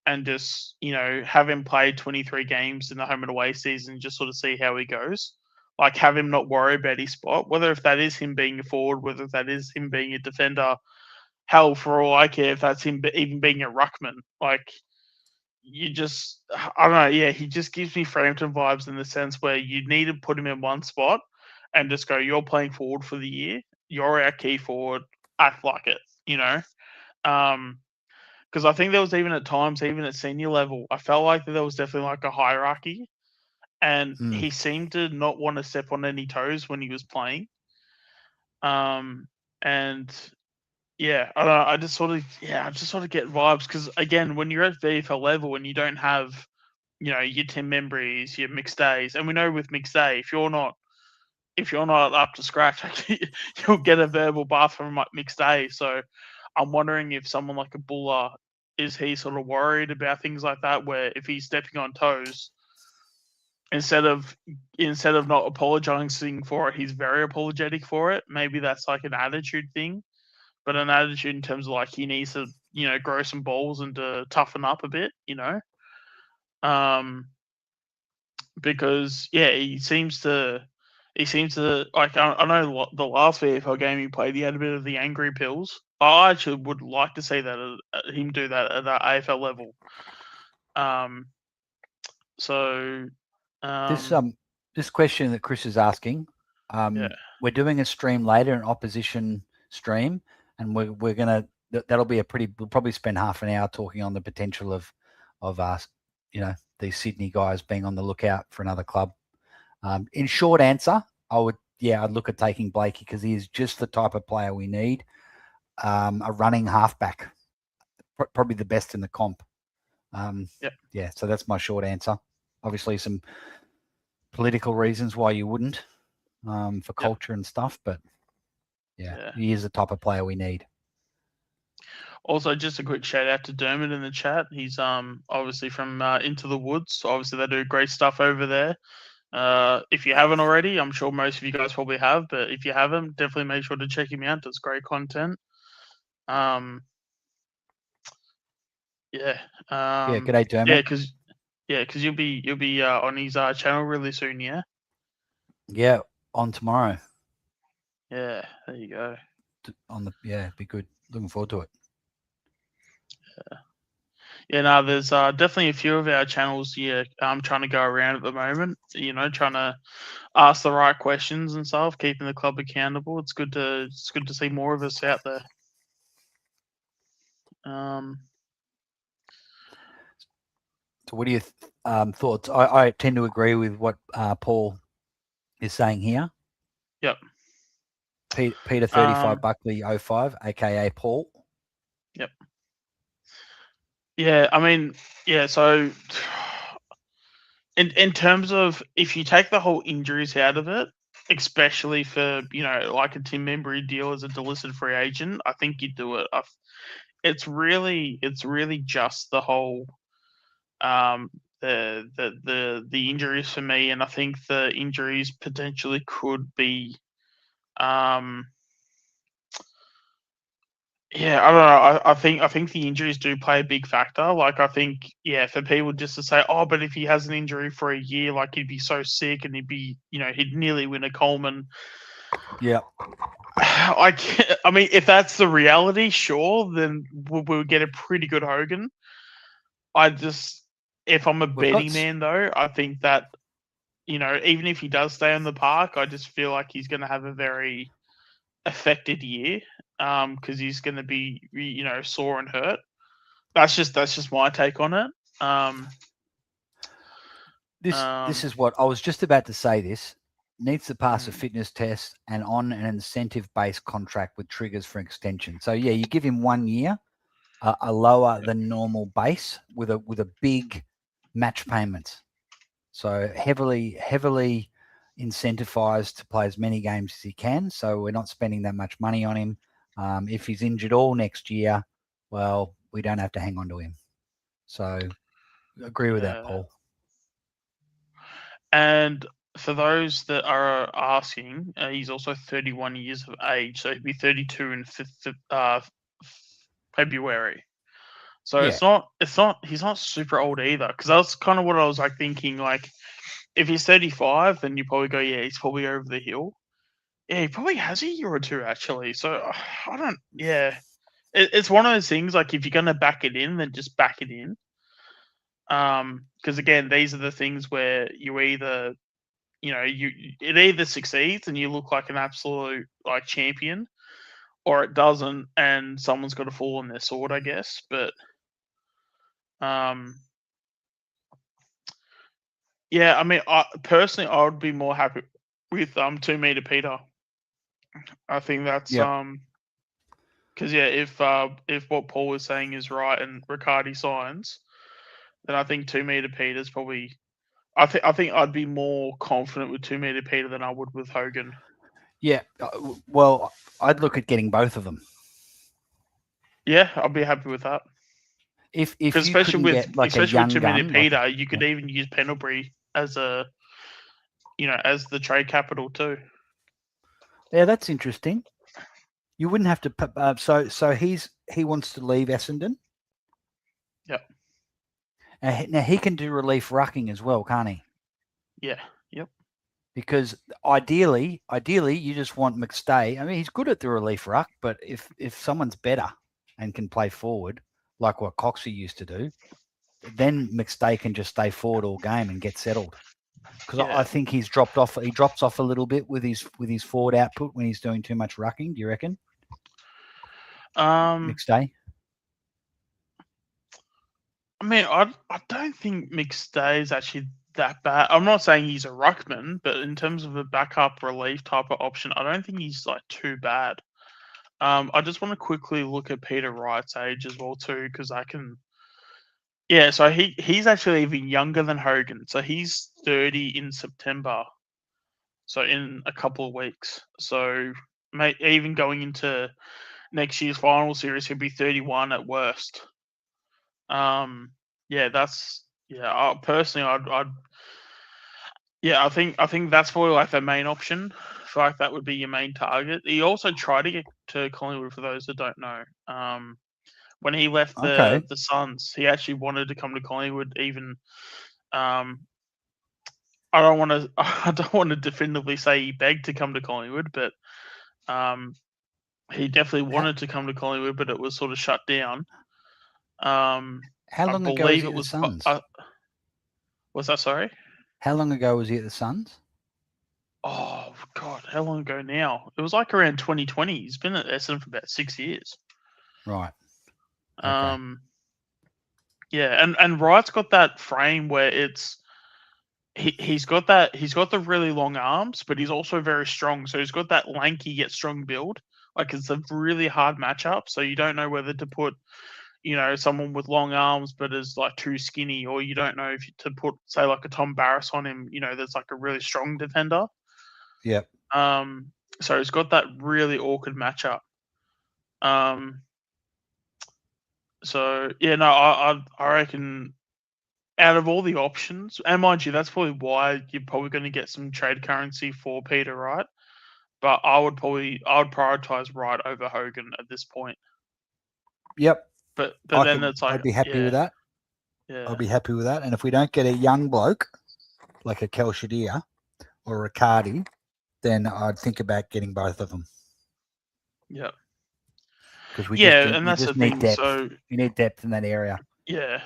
And just, you know, have him play 23 games in the home and away season, just sort of see how he goes. Like, have him not worry about his spot, whether if that is him being a forward, whether that is him being a defender. Hell, for all I care, if that's him even being a ruckman. Like, you just, I don't know, yeah, he just gives me Frampton vibes in the sense where you need to put him in one spot and just go, you're playing forward for the year. you're our key forward, act like it, you know. Because I think there was even at times, even at senior level, I felt like there was definitely like a hierarchy, and he seemed to not want to step on any toes when he was playing. And yeah, I don't know, I just sort of get vibes because again, when you're at VFL level and you don't have, your team members, your mixed days, and we know with mixed day, if you're not up to scratch, you'll get a verbal bath from mixed day. So I'm wondering if someone like a Buller, is he sort of worried about things like that, where if he's stepping on toes, instead of not apologizing for it, he's very apologetic for it. Maybe that's like an attitude thing, but an attitude in terms of like he needs to, grow some balls and to toughen up a bit, because he seems to like, I know the last VFL game he played, he had a bit of the angry pills. I actually would like to see that him do that at that AFL level. So this question that Chris is asking, we're doing a stream later, an opposition stream, and we're gonna that'll be we'll probably spend half an hour talking on the potential of us, these Sydney guys being on the lookout for another club. In short answer, I'd look at taking Blakey because he is just the type of player we need. A running halfback, probably the best in the comp. So that's my short answer. Obviously, some political reasons why you wouldn't, for culture and stuff, but he is the type of player we need. Also, just a quick shout out to Dermot in the chat. He's obviously from Into the Woods. So obviously, they do great stuff over there. If you haven't already, I'm sure most of you guys probably have, but if you haven't, definitely make sure to check him out. It's great content. G'day, Dermot. Because you'll be on his channel really soon. Yeah, on tomorrow. Yeah, there you go. Be good. Looking forward to it. There's definitely a few of our channels. I'm trying to go around at the moment. Trying to ask the right questions and stuff, keeping the club accountable. It's good to see more of us out there. So, what are your thoughts? I tend to agree with what Paul is saying here. Yep. Peter 35 Buckley 05, aka Paul. Yep. Yeah, I mean, so in terms of, if you take the whole injuries out of it, especially for, like a Tim Membry deal as a delisted free agent, I think you do it. It's really just the whole the injuries for me, and I think the injuries potentially could be I don't know. I think the injuries do play a big factor. Like, I think, for people just to say, oh, but if he has an injury for a year, like, he'd be so sick and he'd be, he'd nearly win a Coleman. Yeah. I mean, if that's the reality, sure, then we'll get a pretty good Hogan. If I'm a betting man, though, I think that, even if he does stay on the park, I just feel like he's going to have a very affected year, because he's going to be, sore and hurt. That's just my take on it. This is what I was just about to say. This needs to pass a fitness test and on an incentive-based contract with triggers for extension. So you give him 1 year, a lower than normal base with a big match payment. So heavily incentivized to play as many games as he can. So we're not spending that much money on him. If he's injured all next year, well, we don't have to hang on to him. So agree with that, Paul. And for those that are asking, he's also 31 years of age, so he'd be 32 in February. So he's not super old either. Because that's kind of what I was like thinking. Like, if he's 35, then you probably go, he's probably over the hill. Yeah, he probably has a year or two actually. So I don't. Yeah, it's one of those things. Like, if you're gonna back it in, then just back it in. Because again, these are the things where you either, it either succeeds and you look like an absolute like champion, or it doesn't and someone's got to fall on their sword, I guess. But yeah, I mean, personally, I would be more happy with 2 meter Peter. I think that's because if what Paul was saying is right and Riccardi signs, then I think 2 meter Peter's probably. I think I'd be more confident with 2 meter Peter than I would with Hogan. Yeah, well, I'd look at getting both of them. Yeah, I'd be happy with that. If you couldn't get like a young with 2 meter gun, Peter, you could even use Pendlebury as a, as the trade capital too. Yeah, that's interesting. You wouldn't have to. So he wants to leave Essendon. Yep. Now he can do relief rucking as well, can't he? Yeah. Yep. Because ideally, you just want McStay. I mean, he's good at the relief ruck, but if someone's better and can play forward, like what Coxie used to do, then McStay can just stay forward all game and get settled. Because I think he's dropped off. He drops off a little bit with his forward output when he's doing too much rucking. Do you reckon? McStay. I mean, I don't think McStay is actually that bad. I'm not saying he's a ruckman, but in terms of a backup relief type of option, I don't think he's like too bad. I just want to quickly look at Peter Wright's age as well too, because I can. Yeah, so he's actually even younger than Hogan. So he's 30 in September. So in a couple of weeks. So even going into next year's final series, he'll be 31 at worst. Yeah, personally, I think that's probably like the main option. Like that would be your main target. He also tried to get to Collingwood, for those that don't know. When he left the Suns, he actually wanted to come to Collingwood. Even, I don't want to definitively say he begged to come to Collingwood, but he definitely wanted to come to Collingwood, but it was sort of shut down. How long ago was he at the Suns? Was that, sorry? How long ago was he at the Suns? Oh God, how long ago now? It was like around 2020. He's been at Essendon for about 6 years. Right. Okay. Yeah, and Wright's got that frame where he's got the really long arms, but he's also very strong. So he's got that lanky yet strong build. Like it's a really hard matchup. So you don't know whether to put, someone with long arms but is like too skinny, or you don't know if to put, say, like a Tom Barras on him. That's like a really strong defender. Yep. So he's got that really awkward matchup. So yeah, no, I reckon out of all the options, and mind you, that's probably why you're probably going to get some trade currency for Peter Wright. But I would prioritize Wright over Hogan at this point. Yep. But then it's like I'd be happy with that. Yeah. I'll be happy with that. And if we don't get a young bloke like a Kel Shadir or a Riccardi, then I'd think about getting both of them. Yeah. Because we that's just the need thing. depth. So we need depth in that area. Yeah.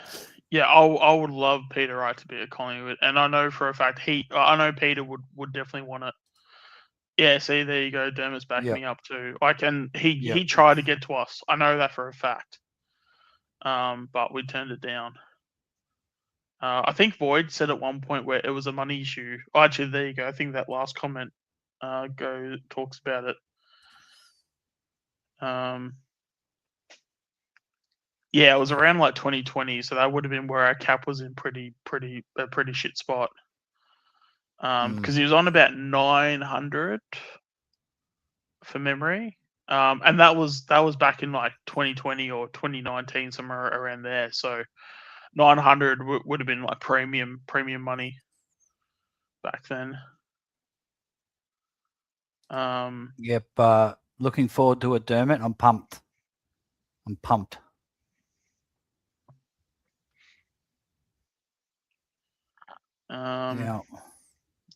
Yeah, I would love Peter Wright to be at Collingwood, and I know for a fact I know Peter would definitely want it. Yeah, see, there you go. Dermot's backing me up too. He tried to get to us. I know that for a fact. But we turned it down. I think Void said at one point where it was a money issue. Oh, actually, there you go. I think that last comment talks about it. Yeah, it was around like 2020, so that would have been where our cap was in pretty shit spot. Because he was on about 900 for memory. And that was back in like 2020 or 2019, somewhere around there. So 900 would have been like premium money back then. Yep. Looking forward to it, Dermot. I'm pumped.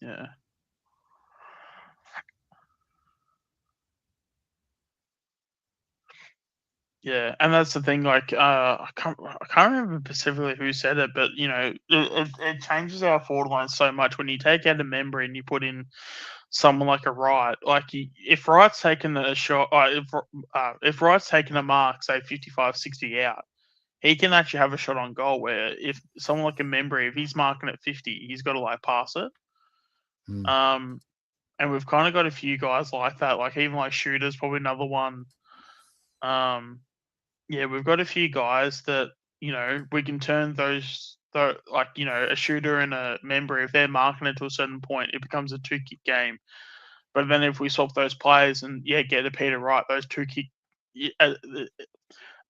Yeah. Yeah, and that's the thing. Like, I can't remember specifically who said it, but it changes our forward line so much when you take out a member and you put in someone like a Wright. Like, if Wright's taken a shot, if Wright's taken a mark, say 55, 60 out, he can actually have a shot on goal. Where if someone like a member, if he's marking at 50, he's got to like pass it. Mm. And we've kind of got a few guys like that. Like even like Shooter's probably another one. Yeah, we've got a few guys that we can turn those like a shooter and a member, if they're marking it to a certain point, it becomes a 2-kick game. But then if we swap those players and get a Peter Wright, those 2-kick,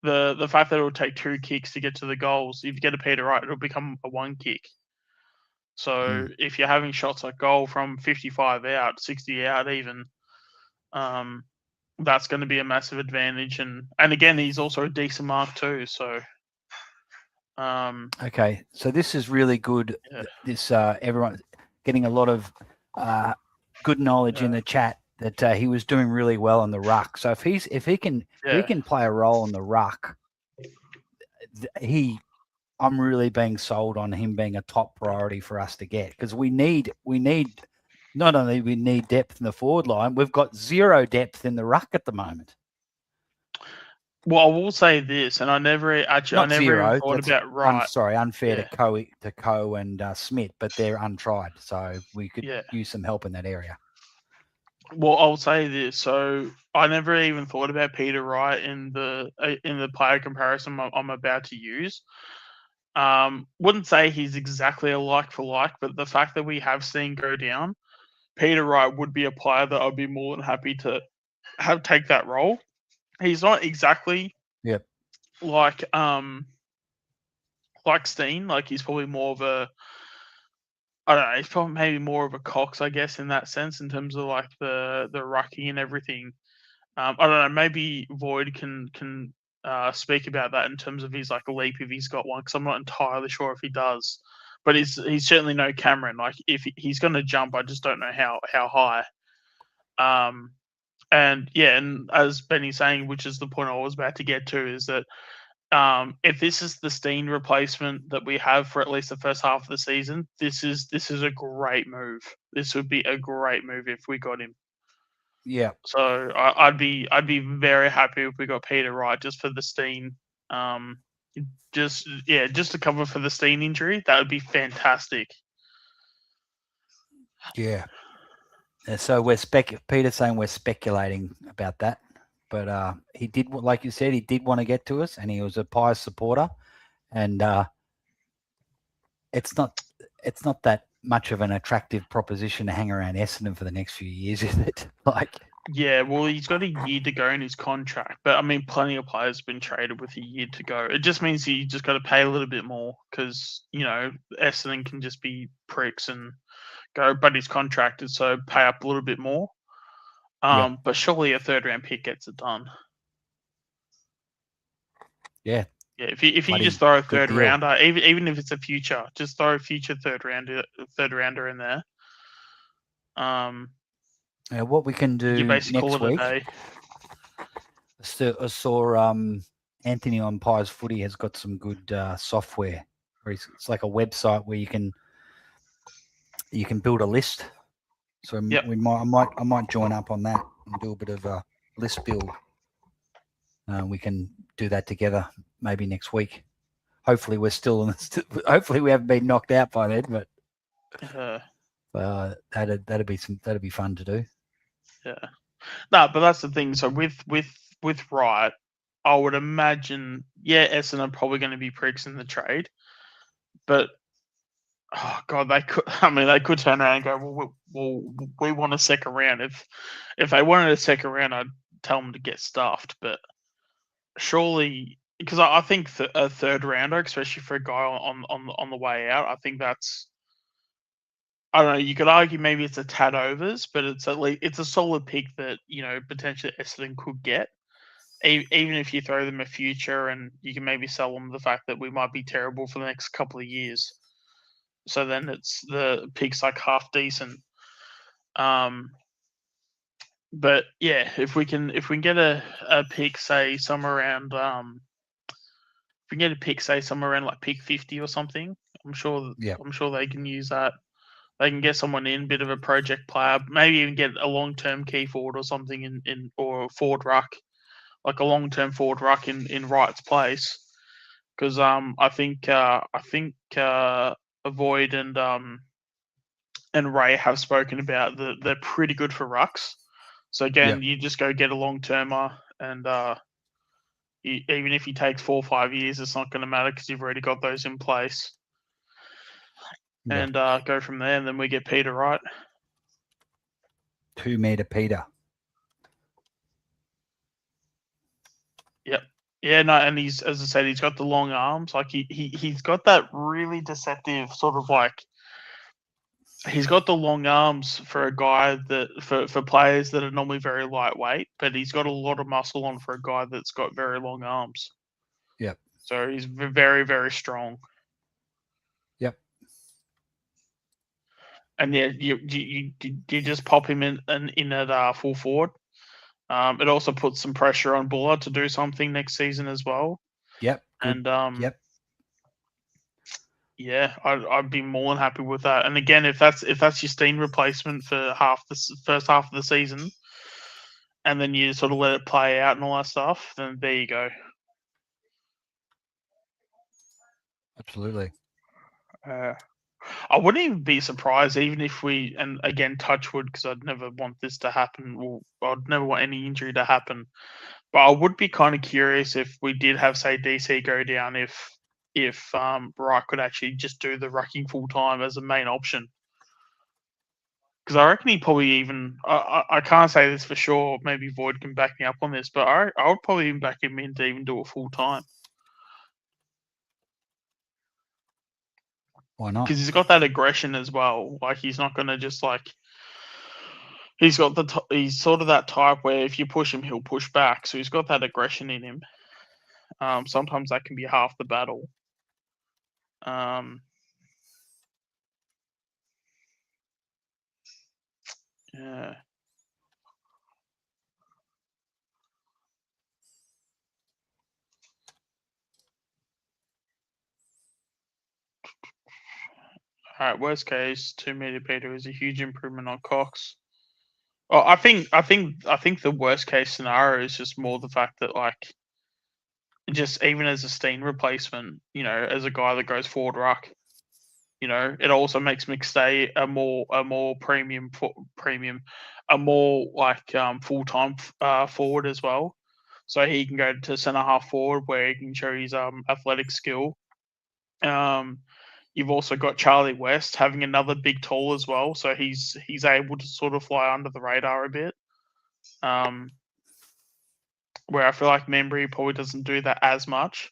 the fact that it will take 2 kicks to get to the goals, if you get a Peter Wright, it'll become a 1-kick. So if you're having shots like goal from 55 out, 60 out even, that's going to be a massive advantage. And again, he's also a decent mark too. So, okay, so this is really good. Yeah. This everyone getting a lot of good knowledge in the chat that he was doing really well on the ruck. So if he can play a role in the ruck, I'm really being sold on him being a top priority for us to get, because we need not only we need depth in the forward line, we've got zero depth in the ruck at the moment. Well, I will say this, and I never even thought about Wright. Unfair to Co and Smith, but they're untried, so we could use some help in that area. Well, I'll say this. So I never even thought about Peter Wright in the player comparison I'm about to use. Wouldn't say he's exactly a like for like, but the fact that we have seen go down, Peter Wright would be a player that I'd be more than happy to have take that role. He's not exactly like Steen. Like he's probably more of a, I don't know, he's probably maybe more of a Cox, I guess, in that sense, in terms of like the rucking and everything. I don't know, maybe Void can speak about that in terms of his like leap if he's got one, because I'm not entirely sure if he does. But he's certainly no Cameron. Like if he's going to jump, I just don't know how high. And as Benny's saying, which is the point I was about to get to, is that if this is the Steen replacement that we have for at least the first half of the season, this is a great move. This would be a great move if we got him. Yeah. So I'd be very happy if we got Peter Wright just for the Steen. Just to cover for the Steen injury, that would be fantastic. Yeah. So Peter's saying we're speculating about that, but he did, like you said, he did want to get to us, and he was a Pies supporter, and it's not that much of an attractive proposition to hang around Essendon for the next few years, is it? Yeah, well, he's got a year to go in his contract, but I mean, plenty of players have been traded with a year to go. It just means you just got to pay a little bit more, because Essendon can just be pricks and go, but he's contracted, so pay up a little bit more. But surely a 3rd round pick gets it done. Yeah. Yeah, if you just throw a 3rd rounder, even if it's a future, just throw a future 3rd rounder in there. What we can do next week. I saw Anthony on Pies Footy has got some good software. It's like a website where you can build a list. So I might join up on that and do a bit of a list build. We can do that together maybe next week. Hopefully we're still hopefully we haven't been knocked out by then, but that'd be fun to do. Yeah. No, but that's the thing. So with Wright, I would imagine, Essendon are probably going to be pricks in the trade, but oh god, they could turn around and go, well, we want a 2nd round. If they wanted a 2nd round, I'd tell them to get stuffed. But surely, because I think a 3rd rounder, especially for a guy on the way out, I think that's, I don't know. You could argue maybe it's a tad overs, but it's at least it's a solid pick that potentially Essendon could get, even if you throw them a future and you can maybe sell them the fact that we might be terrible for the next couple of years. So then it's the pick's like half decent. But yeah, if we can get a pick, say somewhere around if we can get a pick, say somewhere around like pick 50 or something, I'm sure they can use that. They can get someone in, bit of a project player, maybe even get a long-term key forward or something in or a forward ruck, like a long-term forward ruck in Wright's place. Because I think Avoid and Ray have spoken about that they're pretty good for rucks. So again, you just go get a long-termer, and even if he takes 4 or 5 years, it's not going to matter because you've already got those in place. And go from there, and then we get Peter Wright. 2 meter Peter. Yep. Yeah, no, and he's, as I said, he's got the long arms. Like he's got that really deceptive sort of like. He's got the long arms for a guy that for players that are normally very lightweight, but he's got a lot of muscle on for a guy that's got very long arms. Yep. So he's very, very strong. Yep. And yeah, you just pop him in at full forward. It also puts some pressure on Buller to do something next season as well. Yep. Good. And yep. Yeah, I'd be more than happy with that. And again, if that's your Steen replacement for first half of the season, and then you sort of let it play out and all that stuff, then there you go. Absolutely. I wouldn't even be surprised, even if we, and again, touch wood, because I'd never want this to happen, or I'd never want any injury to happen. But I would be kind of curious if we did have, say, DC go down, if Wright could actually just do the rucking full time as a main option. Because I reckon he probably even, I can't say this for sure, maybe Void can back me up on this, but I would probably even back him in to even do it full time. Why not? Because he's got that aggression as well. Like, he's not going to just like, he's sort of that type where if you push him, he'll push back. So he's got that aggression in him. Sometimes that can be half the battle. Yeah. All right. Worst case, 2 meter Peter is a huge improvement on Cox. Well, I think the worst case scenario is just more the fact that, like, just even as a Steen replacement, as a guy that goes forward ruck, it also makes McStay a more premium, a more like full time forward as well. So he can go to centre half forward where he can show his athletic skill. You've also got Charlie West having another big tall as well, so he's able to sort of fly under the radar a bit. Where I feel like Membry probably doesn't do that as much.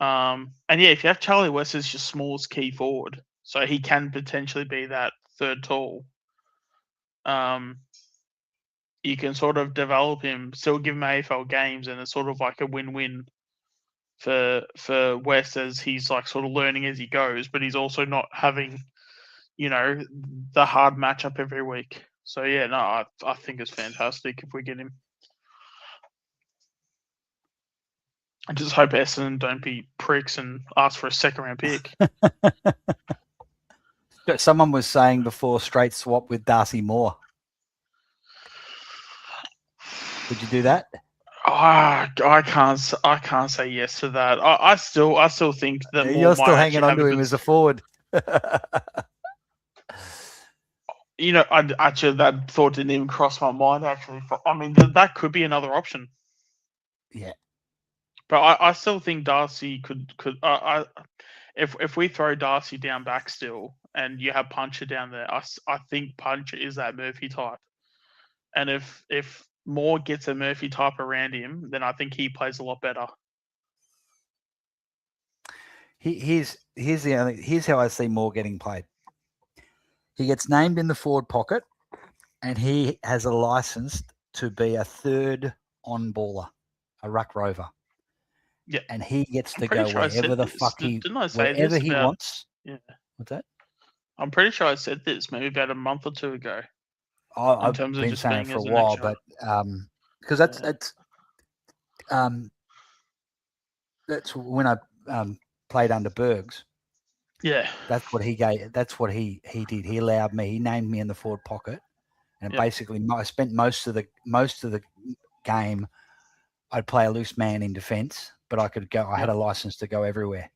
And yeah, if you have Charlie West as your smallest key forward, so he can potentially be that third tall. You can sort of develop him, still give him AFL games, and it's sort of like a win-win for West as he's like sort of learning as he goes, but he's also not having, the hard matchup every week. So yeah, no, I think it's fantastic if we get him. I just hope Essendon don't be pricks and ask for a second-round pick. Someone was saying before straight swap with Darcy Moore. Would you do that? I can't say yes to that. I still think that Moore you're still hanging on to him as a forward. Actually, that thought didn't even cross my mind. Actually, I mean, that could be another option. Yeah. But I still think Darcy could. If we throw Darcy down back still, and you have Puncher down there, I think Puncher is that Murphy type. And if Moore gets a Murphy type around him, then I think he plays a lot better. Here's how I see Moore getting played. He gets named in the forward pocket, and he has a license to be a third on baller, a ruck rover. Yeah, and he gets to go wherever the fuck he wants. Yeah, what's that? I'm pretty sure I said this maybe about a month or two ago. I've terms of been just saying it being for a as an while, extra. but because that's when I played under Bergs. Yeah. That's what he gave. That's what he did. He allowed me. He named me in the forward pocket, and Yep. basically I spent most of the game. I'd play a loose man in defence, but I could go. I had a license to go everywhere,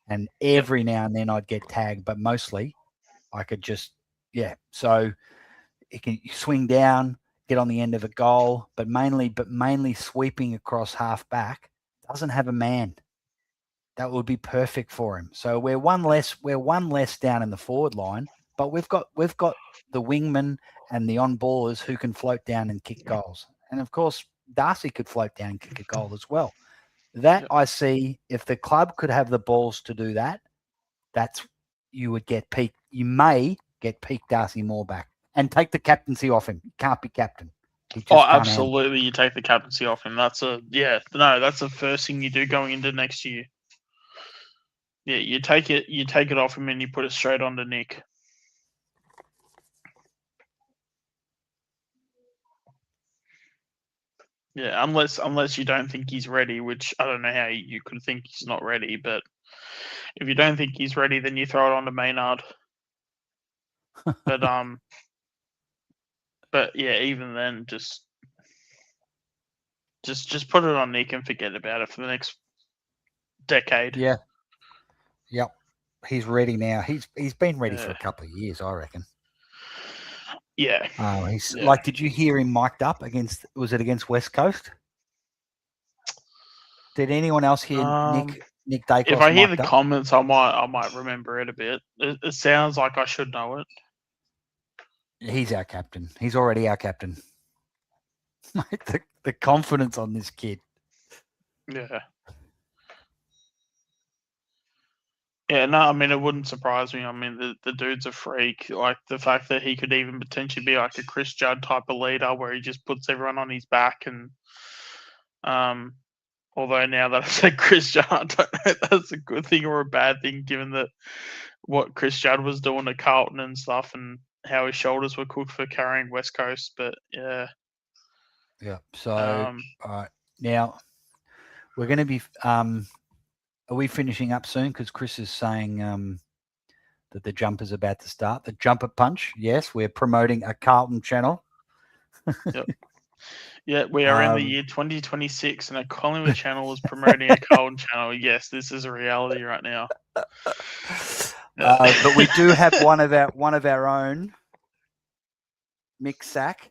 and every now and then I'd get tagged, but mostly I could just So it can swing down, get on the end of a goal, but mainly sweeping across half back. Doesn't have a man. That would be perfect for him. So we're one less down in the forward line, but we've got the wingmen and the on ballers who can float down and kick goals. And of course, Darcy could float down and kick a goal as well. That I see, if the club could have the balls to do that, you would get peak. You may get peak Darcy Moore back and take the captaincy off him. He can't be captain. Absolutely, you take the captaincy off him. That's that's the first thing you do going into next year. Yeah, you take it off him and you put it straight onto Nick. Yeah, unless you don't think he's ready, which I don't know how you could think he's not ready, but if you don't think he's ready, then you throw it onto Maynard. But yeah, even then, just put it on Nick and forget about it for the next decade. Yeah. Yep. He's ready now. He's been ready for a couple of years, I reckon. Yeah. He's like, did you hear him mic'd up against West Coast? Did anyone else hear Nick Dacos? If I hear the comments, I might remember it a bit. It sounds like I should know it. He's our captain. He's already our captain. the confidence on this kid. Yeah. Yeah, no, I mean, it wouldn't surprise me. I mean, the dude's a freak. Like, the fact that he could even potentially be like a Chris Judd type of leader where he just puts everyone on his back. And although now that I said Chris Judd, I don't know if that's a good thing or a bad thing, given that what Chris Judd was doing to Carlton and stuff and how his shoulders were cooked for carrying West Coast. But, yeah. Yeah. So, all right. Now, we're going to be are we finishing up soon? Because Chris is saying that the jumper's about to start. The jumper punch. Yes, we're promoting a Carlton channel. Yep. Yeah, we are in the year 2026, and a Collingwood channel is promoting a Carlton channel. Yes, this is a reality right now. But we do have one of our own. Mick Sack,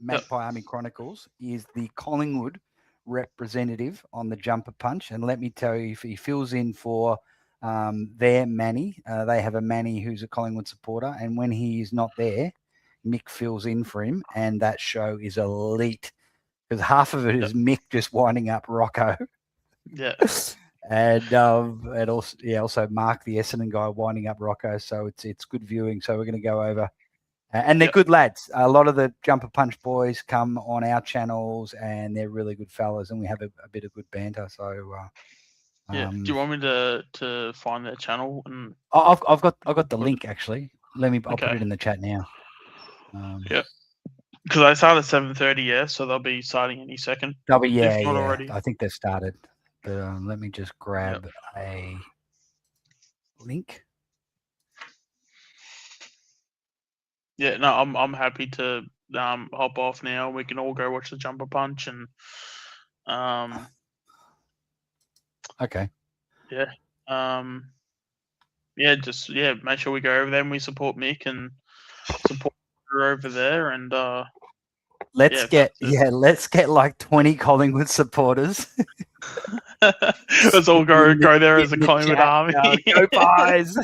Magpie Army Chronicles, is the Collingwood representative on the jumper punch, and let me tell you, if he fills in for their Manny, they have a Manny who's a Collingwood supporter, and when he is not there, Mick fills in for him, and that show is elite because half of it is Mick just winding up Rocco. Yeah. And also Mark, the Essendon guy, winding up Rocco. So it's good viewing. So we're going to go over. And they're good lads. A lot of the Jumper Punch boys come on our channels, and they're really good fellas, and we have a bit of good banter. So, do you want me to find their channel? And I've got the link actually. I'll put it in the chat now. Yeah, because I start at 7:30. Yeah, so they'll be starting any second. They'll be if not already. I think they've started. But let me just grab a link. Yeah, no, I'm happy to hop off now. We can all go watch the Jumper Punch and Okay. Yeah. Make sure we go over there and we support Mick and support her over there and let's get like 20 Collingwood supporters. Let's all go there as a Collingwood army. Go Pies.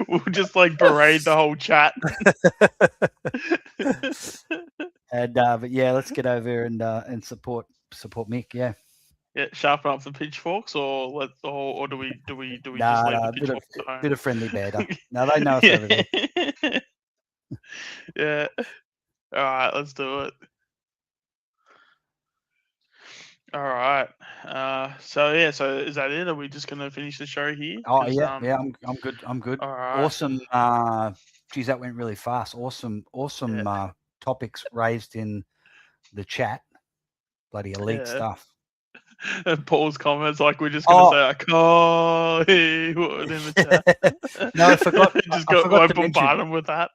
We'll just like berate the whole chat. And but yeah, let's get over here and support Mick. Yeah. Yeah, sharpen up the pitchforks, or do we just leave the pitchforks at home? Bit of friendly banter. No, they know us over there. Yeah. All right, let's do it. All right. So is that it? Are we just gonna finish the show here? Oh yeah, I'm good. All right. Awesome Geez, that went really fast. Awesome topics raised in the chat. Bloody elite stuff. And Paul's comments, like we're just gonna say, Collingwood in the chat. No, I forgot. Just I forgot to bombard mention. him with that.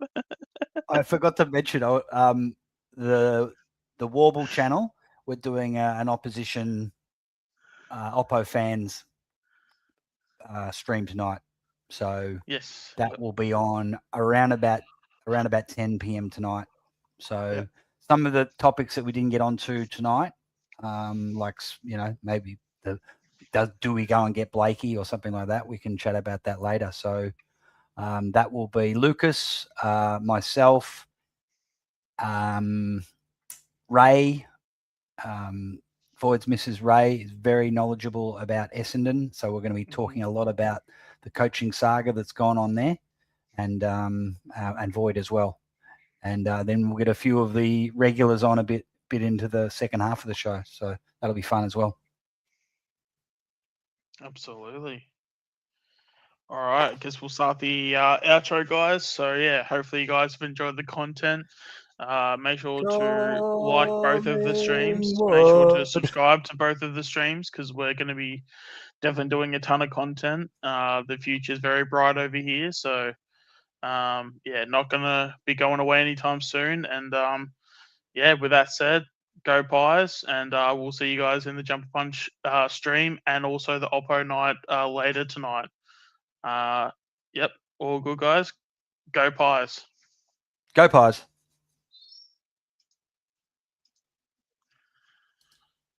I forgot to mention. The Warble channel. We're doing an opposition Oppo fans stream tonight. So Yes, that will be on around about 10 p.m. tonight. So some of the topics that we didn't get onto tonight, like maybe do we go and get Blakey or something like that? We can chat about that later. So that will be Lucas, myself, Ray. Void's Mrs. Ray is very knowledgeable about Essendon, so we're going to be talking a lot about the coaching saga that's gone on there, and Void as well. And then we'll get a few of the regulars on a bit into the second half of the show, so that'll be fun as well. Absolutely. All right, I guess we'll start the outro, guys. So yeah, hopefully you guys have enjoyed the content. Make sure to like both of the streams. Make sure to subscribe to both of the streams because we're going to be definitely doing a ton of content. The future is very bright over here, so not going to be going away anytime soon. And with that said, go Pies, and we'll see you guys in the Jumper Punch stream and also the Oppo night later tonight. All good, guys. Go Pies. Go Pies.